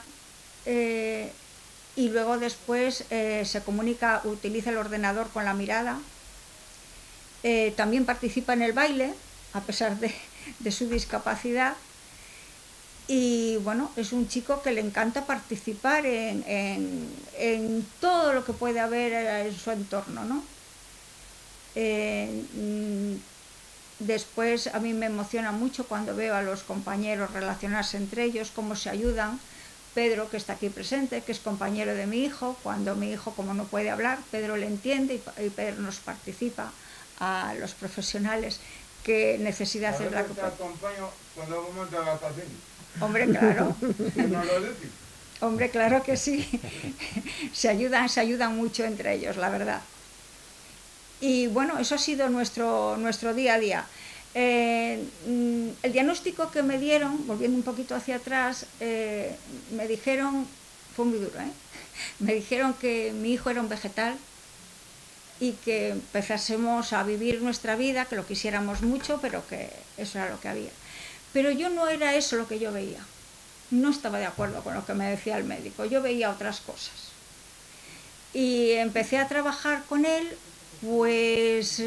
y luego después se comunica, utiliza el ordenador con la mirada, también participa en el baile, a pesar de su discapacidad, y bueno, es un chico que le encanta participar en todo lo que puede haber en su entorno, ¿no? Después a mí me emociona mucho cuando veo a los compañeros relacionarse entre ellos, cómo se ayudan. Pedro, que está aquí presente, que es compañero de mi hijo, cuando mi hijo, como no puede hablar, Pedro le entiende y Pedro nos participa a los profesionales qué necesidad es la que... Te acompaño cuando vamos a la cocina. Hombre, claro. ¿No lo decís? Hombre, claro que sí. Se ayudan mucho entre ellos, la verdad. Y bueno, eso ha sido nuestro día a día. El diagnóstico que me dieron, volviendo un poquito hacia atrás, me dijeron, fue muy duro, me dijeron que mi hijo era un vegetal y que empezásemos a vivir nuestra vida, que lo quisiéramos mucho, pero que eso era lo que había. Pero yo no era eso lo que yo veía. No estaba de acuerdo con lo que me decía el médico, yo veía otras cosas. Y empecé a trabajar con él, pues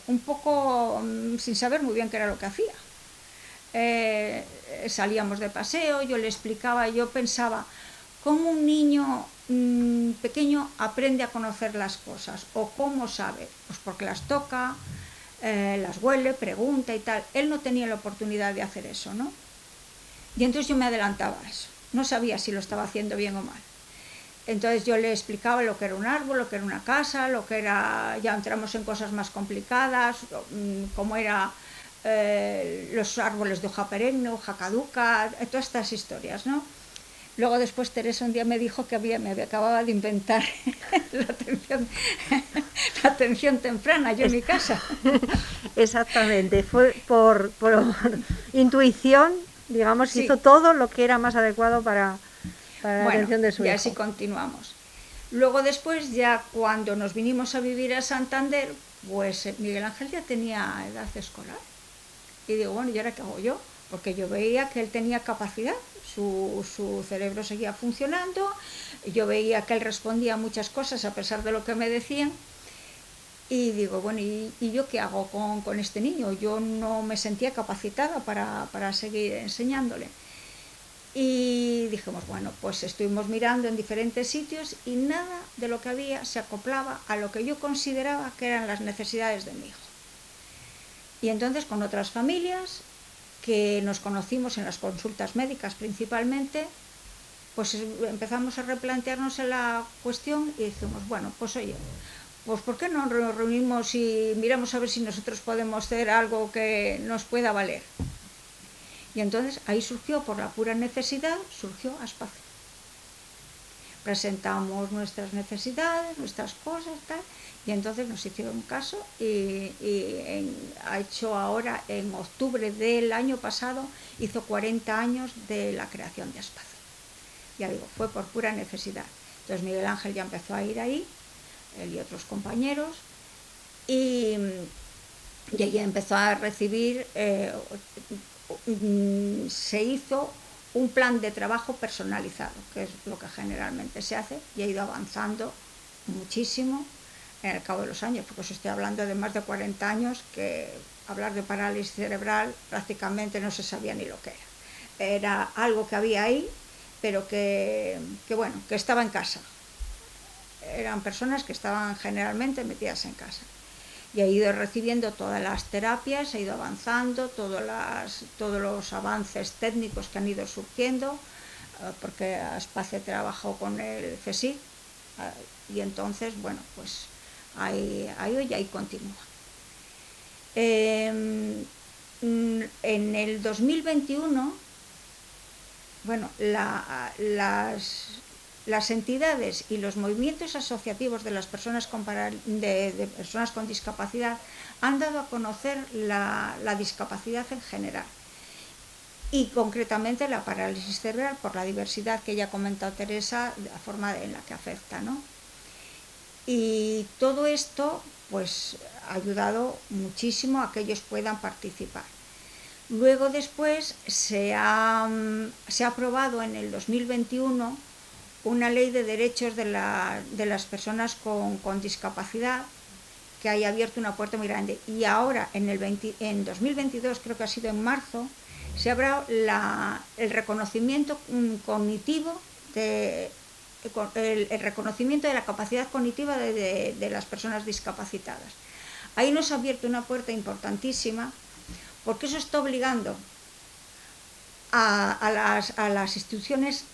un poco sin saber muy bien qué era lo que hacía. Salíamos de paseo, yo le explicaba, yo pensaba, ¿cómo un niño pequeño aprende a conocer las cosas? ¿O cómo sabe? Pues porque las toca, las huele, pregunta y tal. Él no tenía la oportunidad de hacer eso, ¿no? Y entonces yo me adelantaba a eso. No sabía si lo estaba haciendo bien o mal. Entonces yo le explicaba lo que era un árbol, lo que era una casa, lo que era... Ya entramos en cosas más complicadas, como era los árboles de hoja perenne, hoja caduca, todas estas historias, ¿no? Luego después Teresa un día me dijo que me acababa de inventar la atención temprana yo en mi casa. Exactamente, fue por intuición, digamos, sí. Hizo todo lo que era más adecuado para la atención de su hijo. Y así continuamos. Luego después, ya cuando nos vinimos a vivir a Santander, pues Miguel Ángel ya tenía edad escolar. Y digo, bueno, ¿y ahora qué hago yo? Porque yo veía que él tenía capacidad, su cerebro seguía funcionando, yo veía que él respondía a muchas cosas a pesar de lo que me decían. Y digo, bueno, ¿y yo qué hago con este niño? Yo no me sentía capacitada para seguir enseñándole. Y dijimos, bueno, pues estuvimos mirando en diferentes sitios y nada de lo que había se acoplaba a lo que yo consideraba que eran las necesidades de mi hijo. Y entonces con otras familias que nos conocimos en las consultas médicas principalmente, pues empezamos a replantearnos la cuestión y dijimos, bueno, pues oye, pues ¿por qué no nos reunimos y miramos a ver si nosotros podemos hacer algo que nos pueda valer? Y entonces ahí surgió, por la pura necesidad, surgió Aspace. Presentamos nuestras necesidades, nuestras cosas, tal, y entonces nos hicieron caso y ha hecho ahora, en octubre del año pasado, hizo 40 años de la creación de Aspace. Ya digo, fue por pura necesidad. Entonces Miguel Ángel ya empezó a ir ahí, él y otros compañeros, y ella empezó a recibir se hizo un plan de trabajo personalizado, que es lo que generalmente se hace, y ha ido avanzando muchísimo en el cabo de los años, porque os estoy hablando de más de 40 años que hablar de parálisis cerebral prácticamente no se sabía ni lo que era. Era algo que había ahí, pero que estaba en casa. Eran personas que estaban generalmente metidas en casa. Y ha ido recibiendo todas las terapias, ha ido avanzando, todos los avances técnicos que han ido surgiendo, porque Aspace trabajó con el CSIC, y entonces, bueno, pues ahí continúa. En el 2021, bueno, las entidades y los movimientos asociativos de las personas de personas con discapacidad han dado a conocer la discapacidad en general y concretamente la parálisis cerebral por la diversidad que ya ha comentado Teresa, de la forma en la que afecta, ¿no? Y todo esto pues ha ayudado muchísimo a que ellos puedan participar. Luego después se ha aprobado en el 2021 una ley de derechos de las personas con discapacidad que ha abierto una puerta muy grande. Y ahora, en 2022, creo que ha sido en marzo, se habrá el reconocimiento cognitivo el reconocimiento de la capacidad cognitiva de las personas discapacitadas. Ahí nos ha abierto una puerta importantísima, porque eso está obligando a las instituciones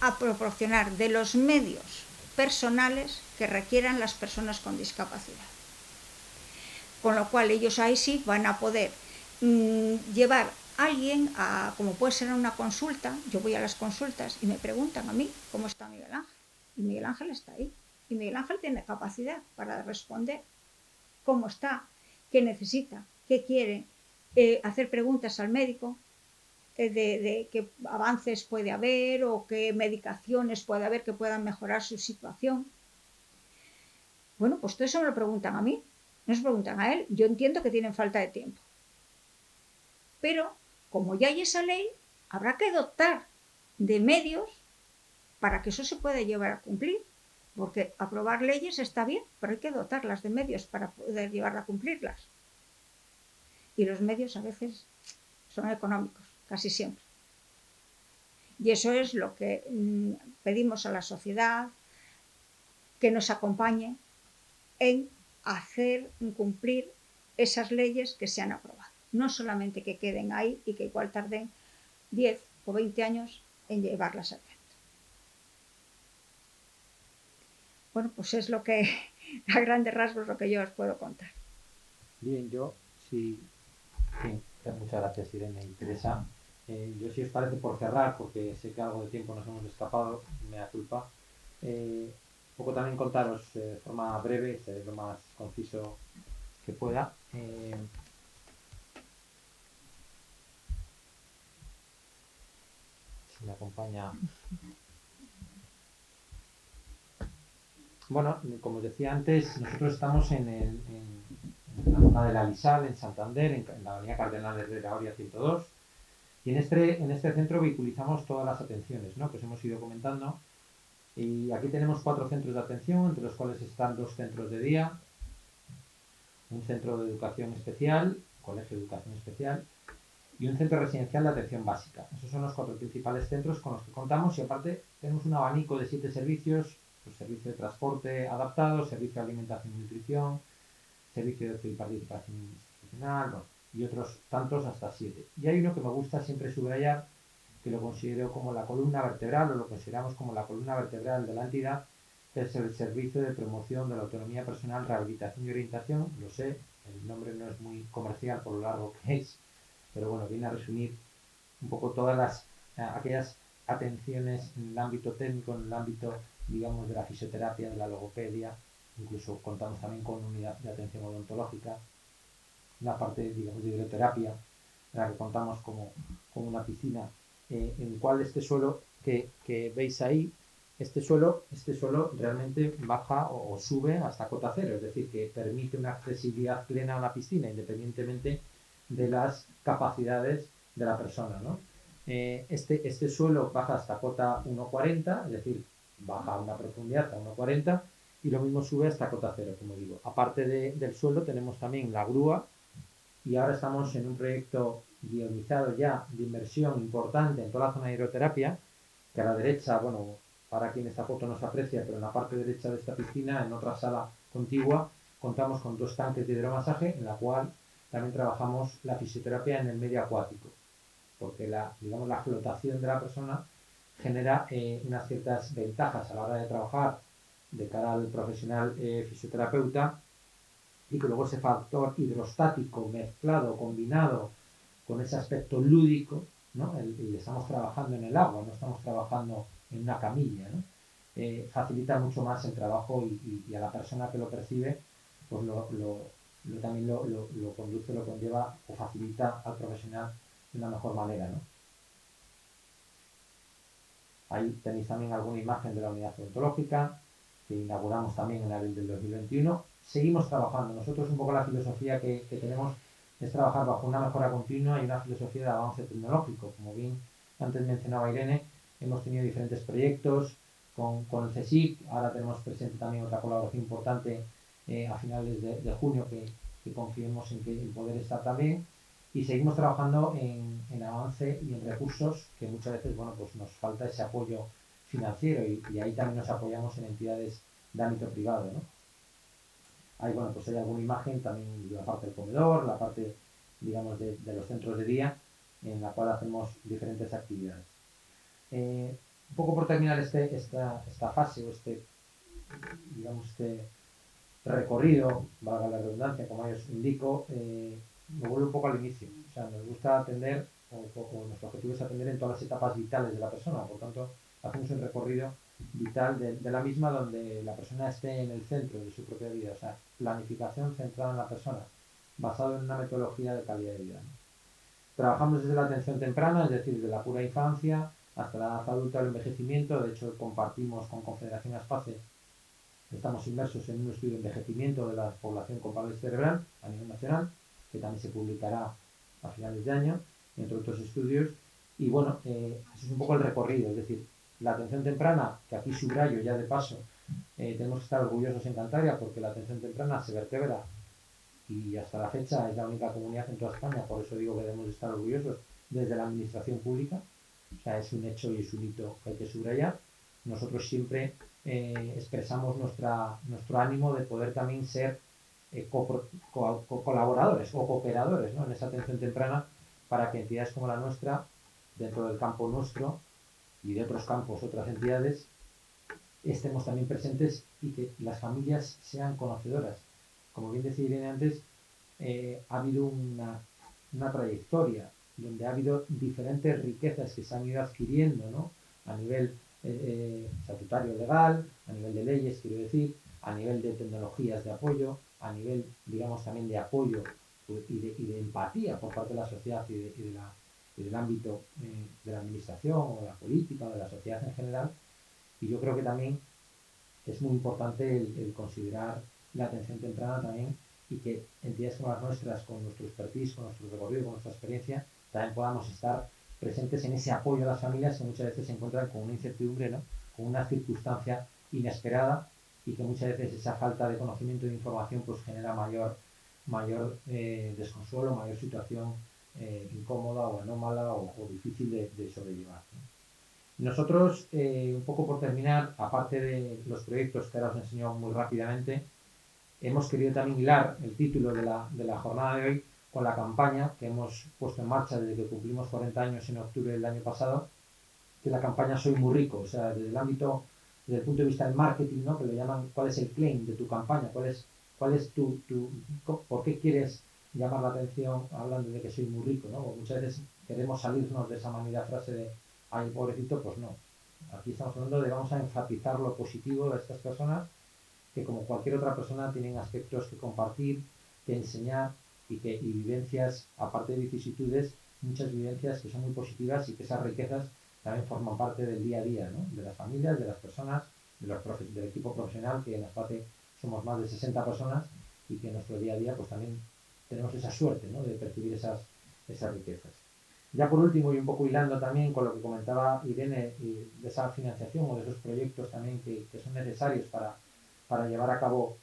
a proporcionar de los medios personales que requieran las personas con discapacidad. Con lo cual ellos ahí sí van a poder llevar a alguien como puede ser una consulta. Yo voy a las consultas y me preguntan a mí cómo está Miguel Ángel. Y Miguel Ángel está ahí. Y Miguel Ángel tiene capacidad para responder cómo está, qué necesita, qué quiere, hacer preguntas al médico, de qué avances puede haber o qué medicaciones puede haber que puedan mejorar su situación. Bueno, pues todo eso me lo preguntan a mí, no se preguntan a él. Yo entiendo que tienen falta de tiempo. Pero, como ya hay esa ley, habrá que dotar de medios para que eso se pueda llevar a cumplir. Porque aprobar leyes está bien, pero hay que dotarlas de medios para poder llevarlas a cumplirlas. Y los medios a veces son económicos, casi siempre. Y eso es lo que pedimos a la sociedad, que nos acompañe en hacer cumplir esas leyes que se han aprobado. No solamente que queden ahí y que igual tarden 10 o 20 años en llevarlas a efecto. Bueno, pues es lo que, a grandes rasgos, lo que yo os puedo contar. Bien, yo sí. Muchas gracias, Irene y Teresa. Yo, si os parece, por cerrar, porque sé que algo de tiempo nos hemos escapado, me da culpa. Un poco también contaros de forma breve, seré lo más conciso que pueda. Si me acompaña. Bueno, como os decía antes, nosotros estamos en la zona de la Lisal, en Santander, en la avenida Cardenal de la Oria 102. Y en este centro vehiculizamos todas las atenciones, ¿no?, que os hemos ido comentando. Y aquí tenemos 4 centros de atención, entre los cuales están 2 centros de día, un centro de educación especial, colegio de educación especial, y un centro residencial de atención básica. Esos son los 4 principales centros con los que contamos, y aparte tenemos un abanico de 7 servicios, pues, servicio de transporte adaptado, servicio de alimentación y nutrición, servicio de ocio y participación institucional, bueno, y otros tantos hasta 7. Y hay uno que me gusta siempre subrayar, que lo considero como la columna vertebral, o lo consideramos como la columna vertebral de la entidad, que es el Servicio de Promoción de la Autonomía Personal, Rehabilitación y Orientación. Lo sé, el nombre no es muy comercial por lo largo que es, pero bueno, viene a resumir un poco todas aquellas atenciones en el ámbito técnico, en el ámbito, digamos, de la fisioterapia, de la logopedia. Incluso contamos también con unidad de atención odontológica, una parte, digamos, de hidroterapia, en la que contamos como una piscina, en el cual este suelo que veis ahí, este suelo realmente baja o sube hasta cota cero, es decir, que permite una accesibilidad plena a la piscina, independientemente de las capacidades de la persona, ¿no? Este suelo baja hasta cota 1,40, es decir, baja a una profundidad a 1,40 y lo mismo sube hasta cota 0, como digo. Aparte del suelo tenemos también la grúa y ahora estamos en un proyecto guionizado ya de inversión importante en toda la zona de hidroterapia, que a la derecha, bueno, para quien esta foto no se aprecia, pero en la parte derecha de esta piscina, en otra sala contigua, contamos con 2 tanques de hidromasaje, en la cual también trabajamos la fisioterapia en el medio acuático, porque digamos, la flotación de la persona genera unas ciertas ventajas a la hora de trabajar de cara al profesional fisioterapeuta, y que luego ese factor hidrostático mezclado, combinado con ese aspecto lúdico, ¿no? Y estamos trabajando en el agua, no estamos trabajando en una camilla, ¿no? Facilita mucho más el trabajo y a la persona que lo percibe, pues también lo conduce, lo conlleva o facilita al profesional de una mejor manera, ¿no? Ahí tenéis también alguna imagen de la unidad odontológica que inauguramos también en abril del 2021. Seguimos trabajando. Nosotros un poco la filosofía que tenemos es trabajar bajo una mejora continua y una filosofía de avance tecnológico. Como bien antes mencionaba Irene, hemos tenido diferentes proyectos con el CSIC. Ahora tenemos presente también otra colaboración importante a finales de junio que confiemos en poder estar también. Y seguimos trabajando en avance y en recursos que muchas veces, bueno, pues nos falta ese apoyo financiero y ahí también nos apoyamos en entidades de ámbito privado, ¿no? Ahí, bueno, pues hay alguna imagen también de la parte del comedor, la parte, digamos, de los centros de día, en la cual hacemos diferentes actividades. Un poco por terminar esta fase o digamos, este recorrido, valga la redundancia, como os indico, me vuelvo un poco al inicio. O sea, nos gusta atender, o nuestro objetivo es atender en todas las etapas vitales de la persona. Por tanto, hacemos un recorrido vital de la misma donde la persona esté en el centro de su propia vida. O sea, planificación centrada en la persona, basado en una metodología de calidad de vida, ¿no? Trabajamos desde la atención temprana, es decir, desde la pura infancia hasta la edad adulta, el envejecimiento. De hecho, compartimos con Confederación Aspace, estamos inmersos en un estudio de envejecimiento de la población con parálisis cerebral a nivel nacional, que también se publicará a finales de año, entre otros estudios. Y bueno, ese es un poco el recorrido, es decir, la atención temprana, que aquí subrayo ya de paso, tenemos que estar orgullosos en Cantabria porque la atención temprana se vertebra y hasta la fecha es la única comunidad en toda España, por eso digo que debemos estar orgullosos desde la administración pública. O sea, es un hecho y es un hito que hay que subrayar. Nosotros siempre expresamos nuestro ánimo de poder también ser colaboradores o cooperadores, ¿no?, en esa atención temprana, para que entidades como la nuestra, dentro del campo nuestro y de otros campos, otras entidades, estemos también presentes y que las familias sean conocedoras. Como bien decía Irene antes, ha habido una trayectoria donde ha habido diferentes riquezas que se han ido adquiriendo, ¿no?, a nivel estatutario legal, a nivel de leyes, quiero decir, a nivel de tecnologías de apoyo, a nivel, digamos, también de apoyo y de empatía por parte de la sociedad y del ámbito de la administración o de la política o de la sociedad en general. Y yo creo que también es muy importante el considerar la atención temprana también, y que entidades como las nuestras, con nuestro expertise, con nuestro recorrido, con nuestra experiencia, también podamos estar presentes en ese apoyo a las familias que muchas veces se encuentran con una incertidumbre, ¿no?, con una circunstancia inesperada, y que muchas veces esa falta de conocimiento y de información pues genera mayor desconsuelo, mayor situación incómoda o anómala o difícil de sobrellevar, ¿no? Nosotros, un poco por terminar, aparte de los proyectos que ahora os enseño muy rápidamente, hemos querido también hilar el título de la jornada de hoy con la campaña que hemos puesto en marcha desde que cumplimos 40 años en octubre del año pasado, que es la campaña Soy Muy Rico. O sea, desde el punto de vista del marketing, ¿no?, que le llaman cuál es el claim de tu campaña, cuál es por qué quieres llamar la atención hablando de que soy muy rico, ¿no? Porque muchas veces queremos salirnos de esa manera frase de ay, pobrecito. Pues no. Aquí estamos hablando de vamos a enfatizar lo positivo de estas personas, que como cualquier otra persona tienen aspectos que compartir, que enseñar y vivencias, aparte de vicisitudes, muchas vivencias que son muy positivas, y que esas riquezas también forman parte del día a día, ¿no?, de las familias, de las personas, del equipo profesional, que en Aspace somos más de 60 personas, y que en nuestro día a día pues también tenemos esa suerte, ¿no?, de percibir esas riquezas. Ya por último, y un poco hilando también con lo que comentaba Irene, y de esa financiación o de esos proyectos también que son necesarios para llevar a cabo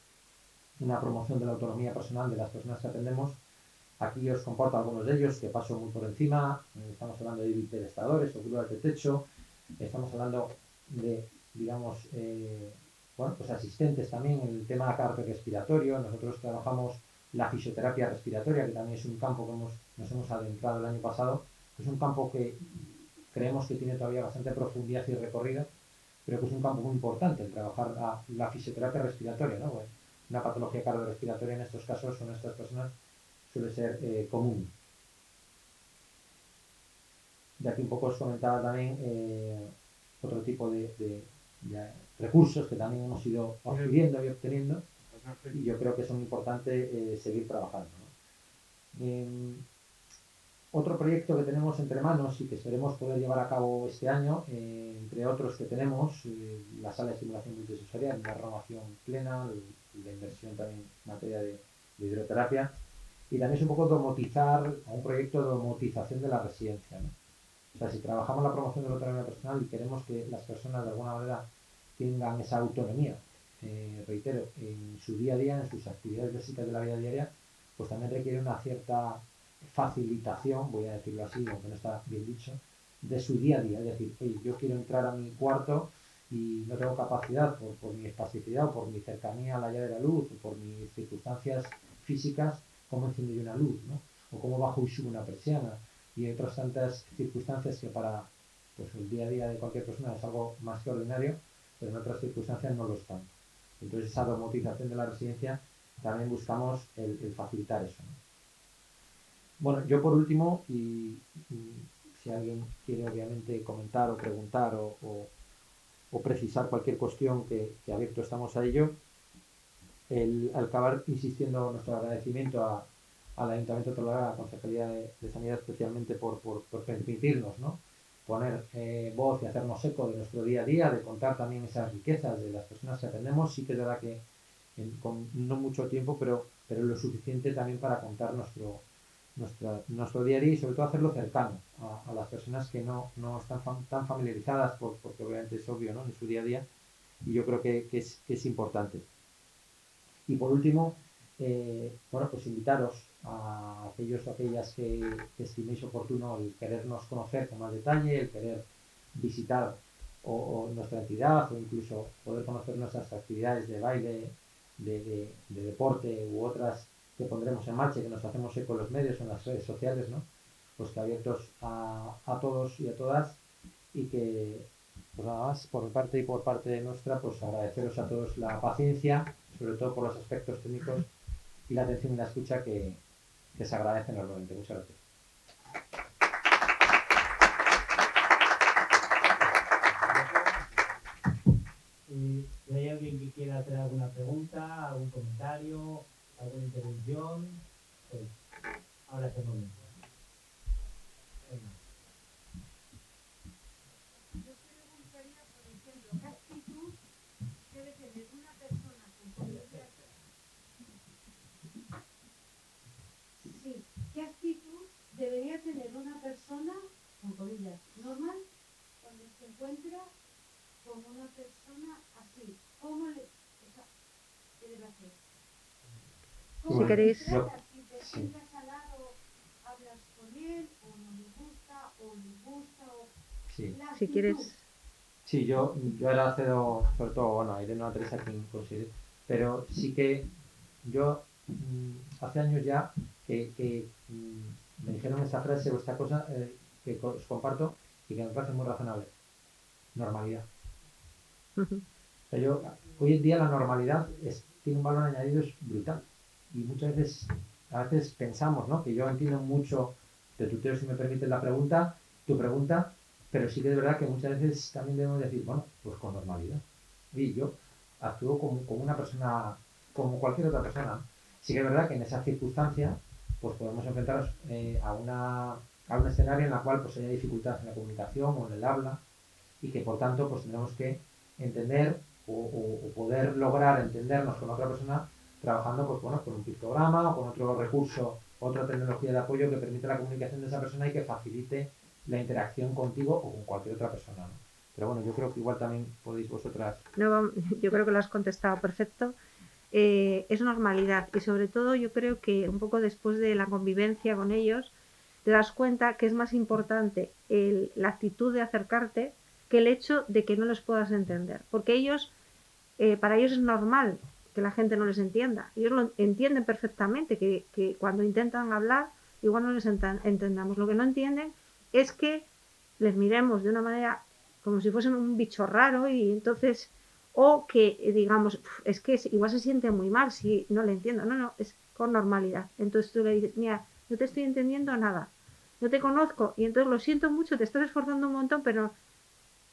una promoción de la autonomía personal de las personas que atendemos. Aquí os comparto algunos de ellos que paso muy por encima. Estamos hablando de bienestartadores o grúas de techo. Estamos hablando de, digamos, bueno, pues asistentes también en el tema cardiorrespiratorio. Nosotros trabajamos la fisioterapia respiratoria, que también es un campo que nos hemos adentrado el año pasado. Es un campo que creemos que tiene todavía bastante profundidad y recorrido, pero que es un campo muy importante el trabajar la fisioterapia respiratoria, ¿no? Pues una patología cardiorrespiratoria en estos casos o en estas personas suele ser común. De aquí un poco os comentaba también otro tipo de recursos que también hemos ido adquiriendo y obteniendo, y yo creo que son importantes seguir trabajando, ¿no? Otro proyecto que tenemos entre manos y que esperemos poder llevar a cabo este año, entre otros que tenemos, la sala de estimulación multisensorial, una renovación plena, la inversión también en materia de hidroterapia, y también es un poco domotizar, un proyecto de domotización de la residencia, ¿no? O sea, si trabajamos la promoción de la autonomía personal y queremos que las personas de alguna manera tengan esa autonomía, reitero, en su día a día, en sus actividades básicas de la vida diaria, pues también requiere una cierta facilitación, voy a decirlo así, aunque no está bien dicho, de su día a día. Es decir, oye, yo quiero entrar a mi cuarto y no tengo capacidad por mi espacialidad o por mi cercanía a la llave de la luz o por mis circunstancias físicas, cómo enciendo yo una luz, ¿no? O cómo bajo y subo una persiana, y otras tantas circunstancias que para pues, el día a día de cualquier persona es algo más que ordinario, pero en otras circunstancias no lo están. Entonces esa domotización de la residencia también buscamos el facilitar eso, ¿no? Bueno, yo por último, y si alguien quiere obviamente comentar o preguntar o precisar cualquier cuestión que abierto estamos a ello, el acabar insistiendo nuestro agradecimiento al Ayuntamiento de Torrelavega, a la Concejalía de Sanidad especialmente por permitirnos, ¿no?, poner voz y hacernos eco de nuestro día a día, de contar también esas riquezas de las personas que atendemos. Sí que es verdad que con no mucho tiempo, pero lo suficiente también para contar nuestro día a día y sobre todo hacerlo cercano a las personas que no están tan familiarizadas, porque obviamente es obvio, ¿no?, en su día a día, y yo creo que es importante. Y por último, bueno, pues invitaros a aquellos o aquellas que estiméis oportuno el querernos conocer con más detalle, el querer visitar o nuestra entidad o incluso poder conocer nuestras actividades de baile, de deporte u otras que pondremos en marcha y que nos hacemos eco en los medios o en las redes sociales, ¿no? Pues que abiertos a todos y a todas, y que pues nada más, por mi parte y por parte nuestra, pues agradeceros a todos la paciencia, sobre todo por los aspectos técnicos y la atención y la escucha que se agradecen enormemente. Muchas gracias. Si hay alguien que quiera hacer alguna pregunta, algún comentario, alguna intervención, pues ahora es el momento. Venga. Yo preguntaría, por ejemplo, ¿qué actitud debe tener una persona con comillas? Sí, ¿qué actitud debería tener una persona con comillas normal cuando se encuentra con una persona así? ¿Cómo le, qué debe hacer? ¿Cómo Si queréis. le tratas? Si te sientas al lado, hablas con él, o no le gusta, o le gusta, o Sí. la Si actitud. quieres. Sí, yo ahora cedo, sobre todo, bueno, a Irene o a Teresa quien considere, pero sí que yo hace años ya que me dijeron esta frase o esta cosa que os comparto y que me parece muy razonable: normalidad. O sea, hoy en día la normalidad tiene un valor añadido brutal, y muchas veces, a veces pensamos, ¿no?, que yo entiendo mucho de tuteo, si me permites tu pregunta, pero sí que es verdad que muchas veces también debemos decir, bueno, pues con normalidad. Y yo actúo como una persona, como cualquier otra persona. Sí que es verdad que en esa circunstancia, pues podemos enfrentarnos a un escenario en el cual pues haya dificultades en la comunicación o en el habla, y que por tanto pues tendremos que entender o poder lograr entendernos con otra persona trabajando pues bueno, con un pictograma o con otro recurso otra tecnología de apoyo que permite la comunicación de esa persona y que facilite la interacción contigo o con cualquier otra persona, ¿no? Pero bueno, yo creo que igual también podéis vosotras... No, yo creo que lo has contestado perfecto. Es normalidad y sobre todo yo creo que un poco después de la convivencia con ellos te das cuenta que es más importante la actitud de acercarte que el hecho de que no los puedas entender, porque ellos, para ellos es normal que la gente no les entienda. Ellos lo entienden perfectamente, que cuando intentan hablar igual no les entendamos. Lo que no entienden es que les miremos de una manera como si fuesen un bicho raro y entonces, o que digamos, es que igual se siente muy mal si no le entiendo. No, es con normalidad. Entonces tú le dices, mira, no te estoy entendiendo nada, no te conozco y entonces lo siento mucho, te estás esforzando un montón, pero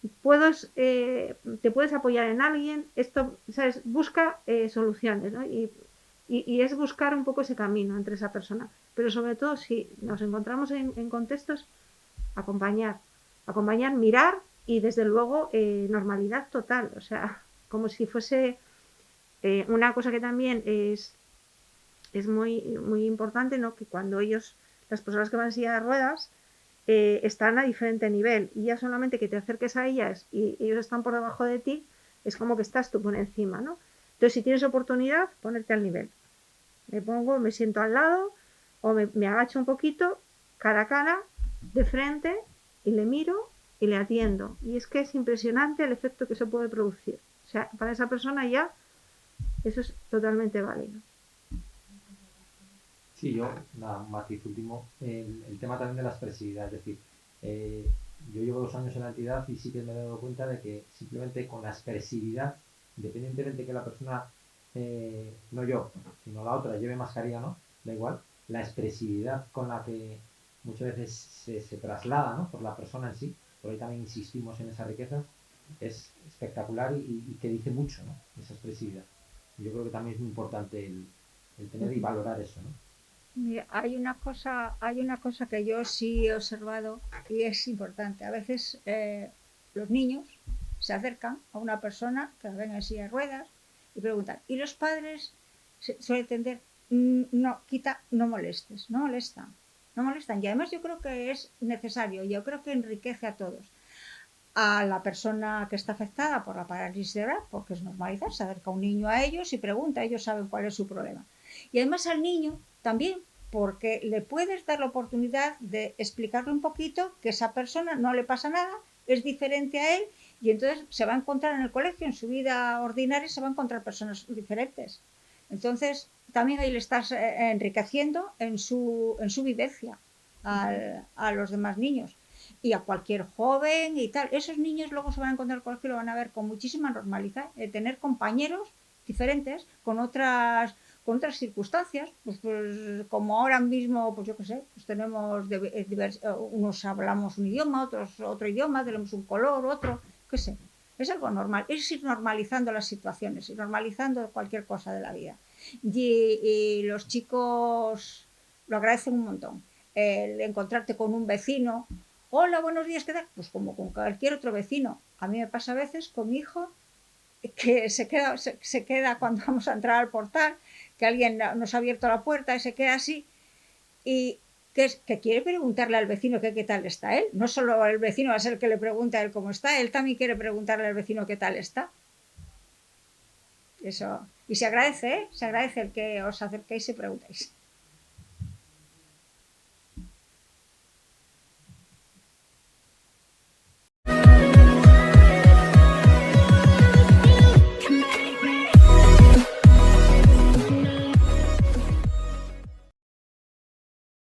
te puedes apoyar en alguien, esto, ¿sabes? Busca soluciones, ¿no? Y es buscar un poco ese camino entre esa persona. Pero sobre todo, si nos encontramos en contextos, acompañar, mirar y desde luego normalidad total. O sea, como si fuese una cosa que también es muy, muy importante, ¿no? Que cuando las personas que van en silla de ruedas, están a diferente nivel y ya solamente que te acerques a ellas y ellos están por debajo de ti, es como que estás tú por encima, ¿no? Entonces, si tienes oportunidad, ponerte al nivel. Me siento al lado o me agacho un poquito, cara a cara, de frente, y le miro y le atiendo. Y es que es impresionante el efecto que eso puede producir. O sea, para esa persona ya eso es totalmente válido. Sí, un matiz último, el tema también de la expresividad, es decir, yo llevo 2 años en la entidad y sí que me he dado cuenta de que simplemente con la expresividad, independientemente que la persona, no yo, sino la otra, lleve mascarilla, ¿no? Da igual, la expresividad con la que muchas veces se traslada, ¿no? Por la persona en sí, por ahí también insistimos en esa riqueza, es espectacular y que dice mucho, ¿no? Esa expresividad. Yo creo que también es muy importante el tener y valorar eso, ¿no? Mira, hay una cosa que yo sí he observado y es importante. A veces los niños se acercan a una persona que la ven en silla de ruedas y preguntan, ¿y los padres suelen entender? No, quita, no molestes, no molestan. Y además yo creo que es necesario, yo creo que enriquece a todos. A la persona que está afectada por la parálisis cerebral, porque es normalizar, se acerca un niño a ellos y pregunta, ellos saben cuál es su problema. Y además al niño también, porque le puedes dar la oportunidad de explicarle un poquito que esa persona no le pasa nada, es diferente a él y entonces se va a encontrar en el colegio, en su vida ordinaria, se va a encontrar personas diferentes. Entonces también ahí le estás enriqueciendo en su vivencia a los demás niños. Y a cualquier joven y tal. Esos niños luego se van a encontrar en el colegio y lo van a ver con muchísima normalidad, tener compañeros diferentes con otras circunstancias, pues como ahora mismo, pues yo qué sé, pues tenemos unos hablamos un idioma, otros otro idioma, tenemos un color, otro, qué sé, es algo normal, es ir normalizando las situaciones, ir normalizando cualquier cosa de la vida. Y los chicos lo agradecen un montón, el encontrarte con un vecino, hola, buenos días, ¿qué tal? Pues como con cualquier otro vecino. A mí me pasa a veces con mi hijo que se queda cuando vamos a entrar al portal, que alguien nos ha abierto la puerta y se queda así y que quiere preguntarle al vecino qué tal está él. No solo el vecino va a ser el que le pregunta a él cómo está, él también quiere preguntarle al vecino qué tal está. Eso. Y se agradece el que os acerquéis y preguntéis.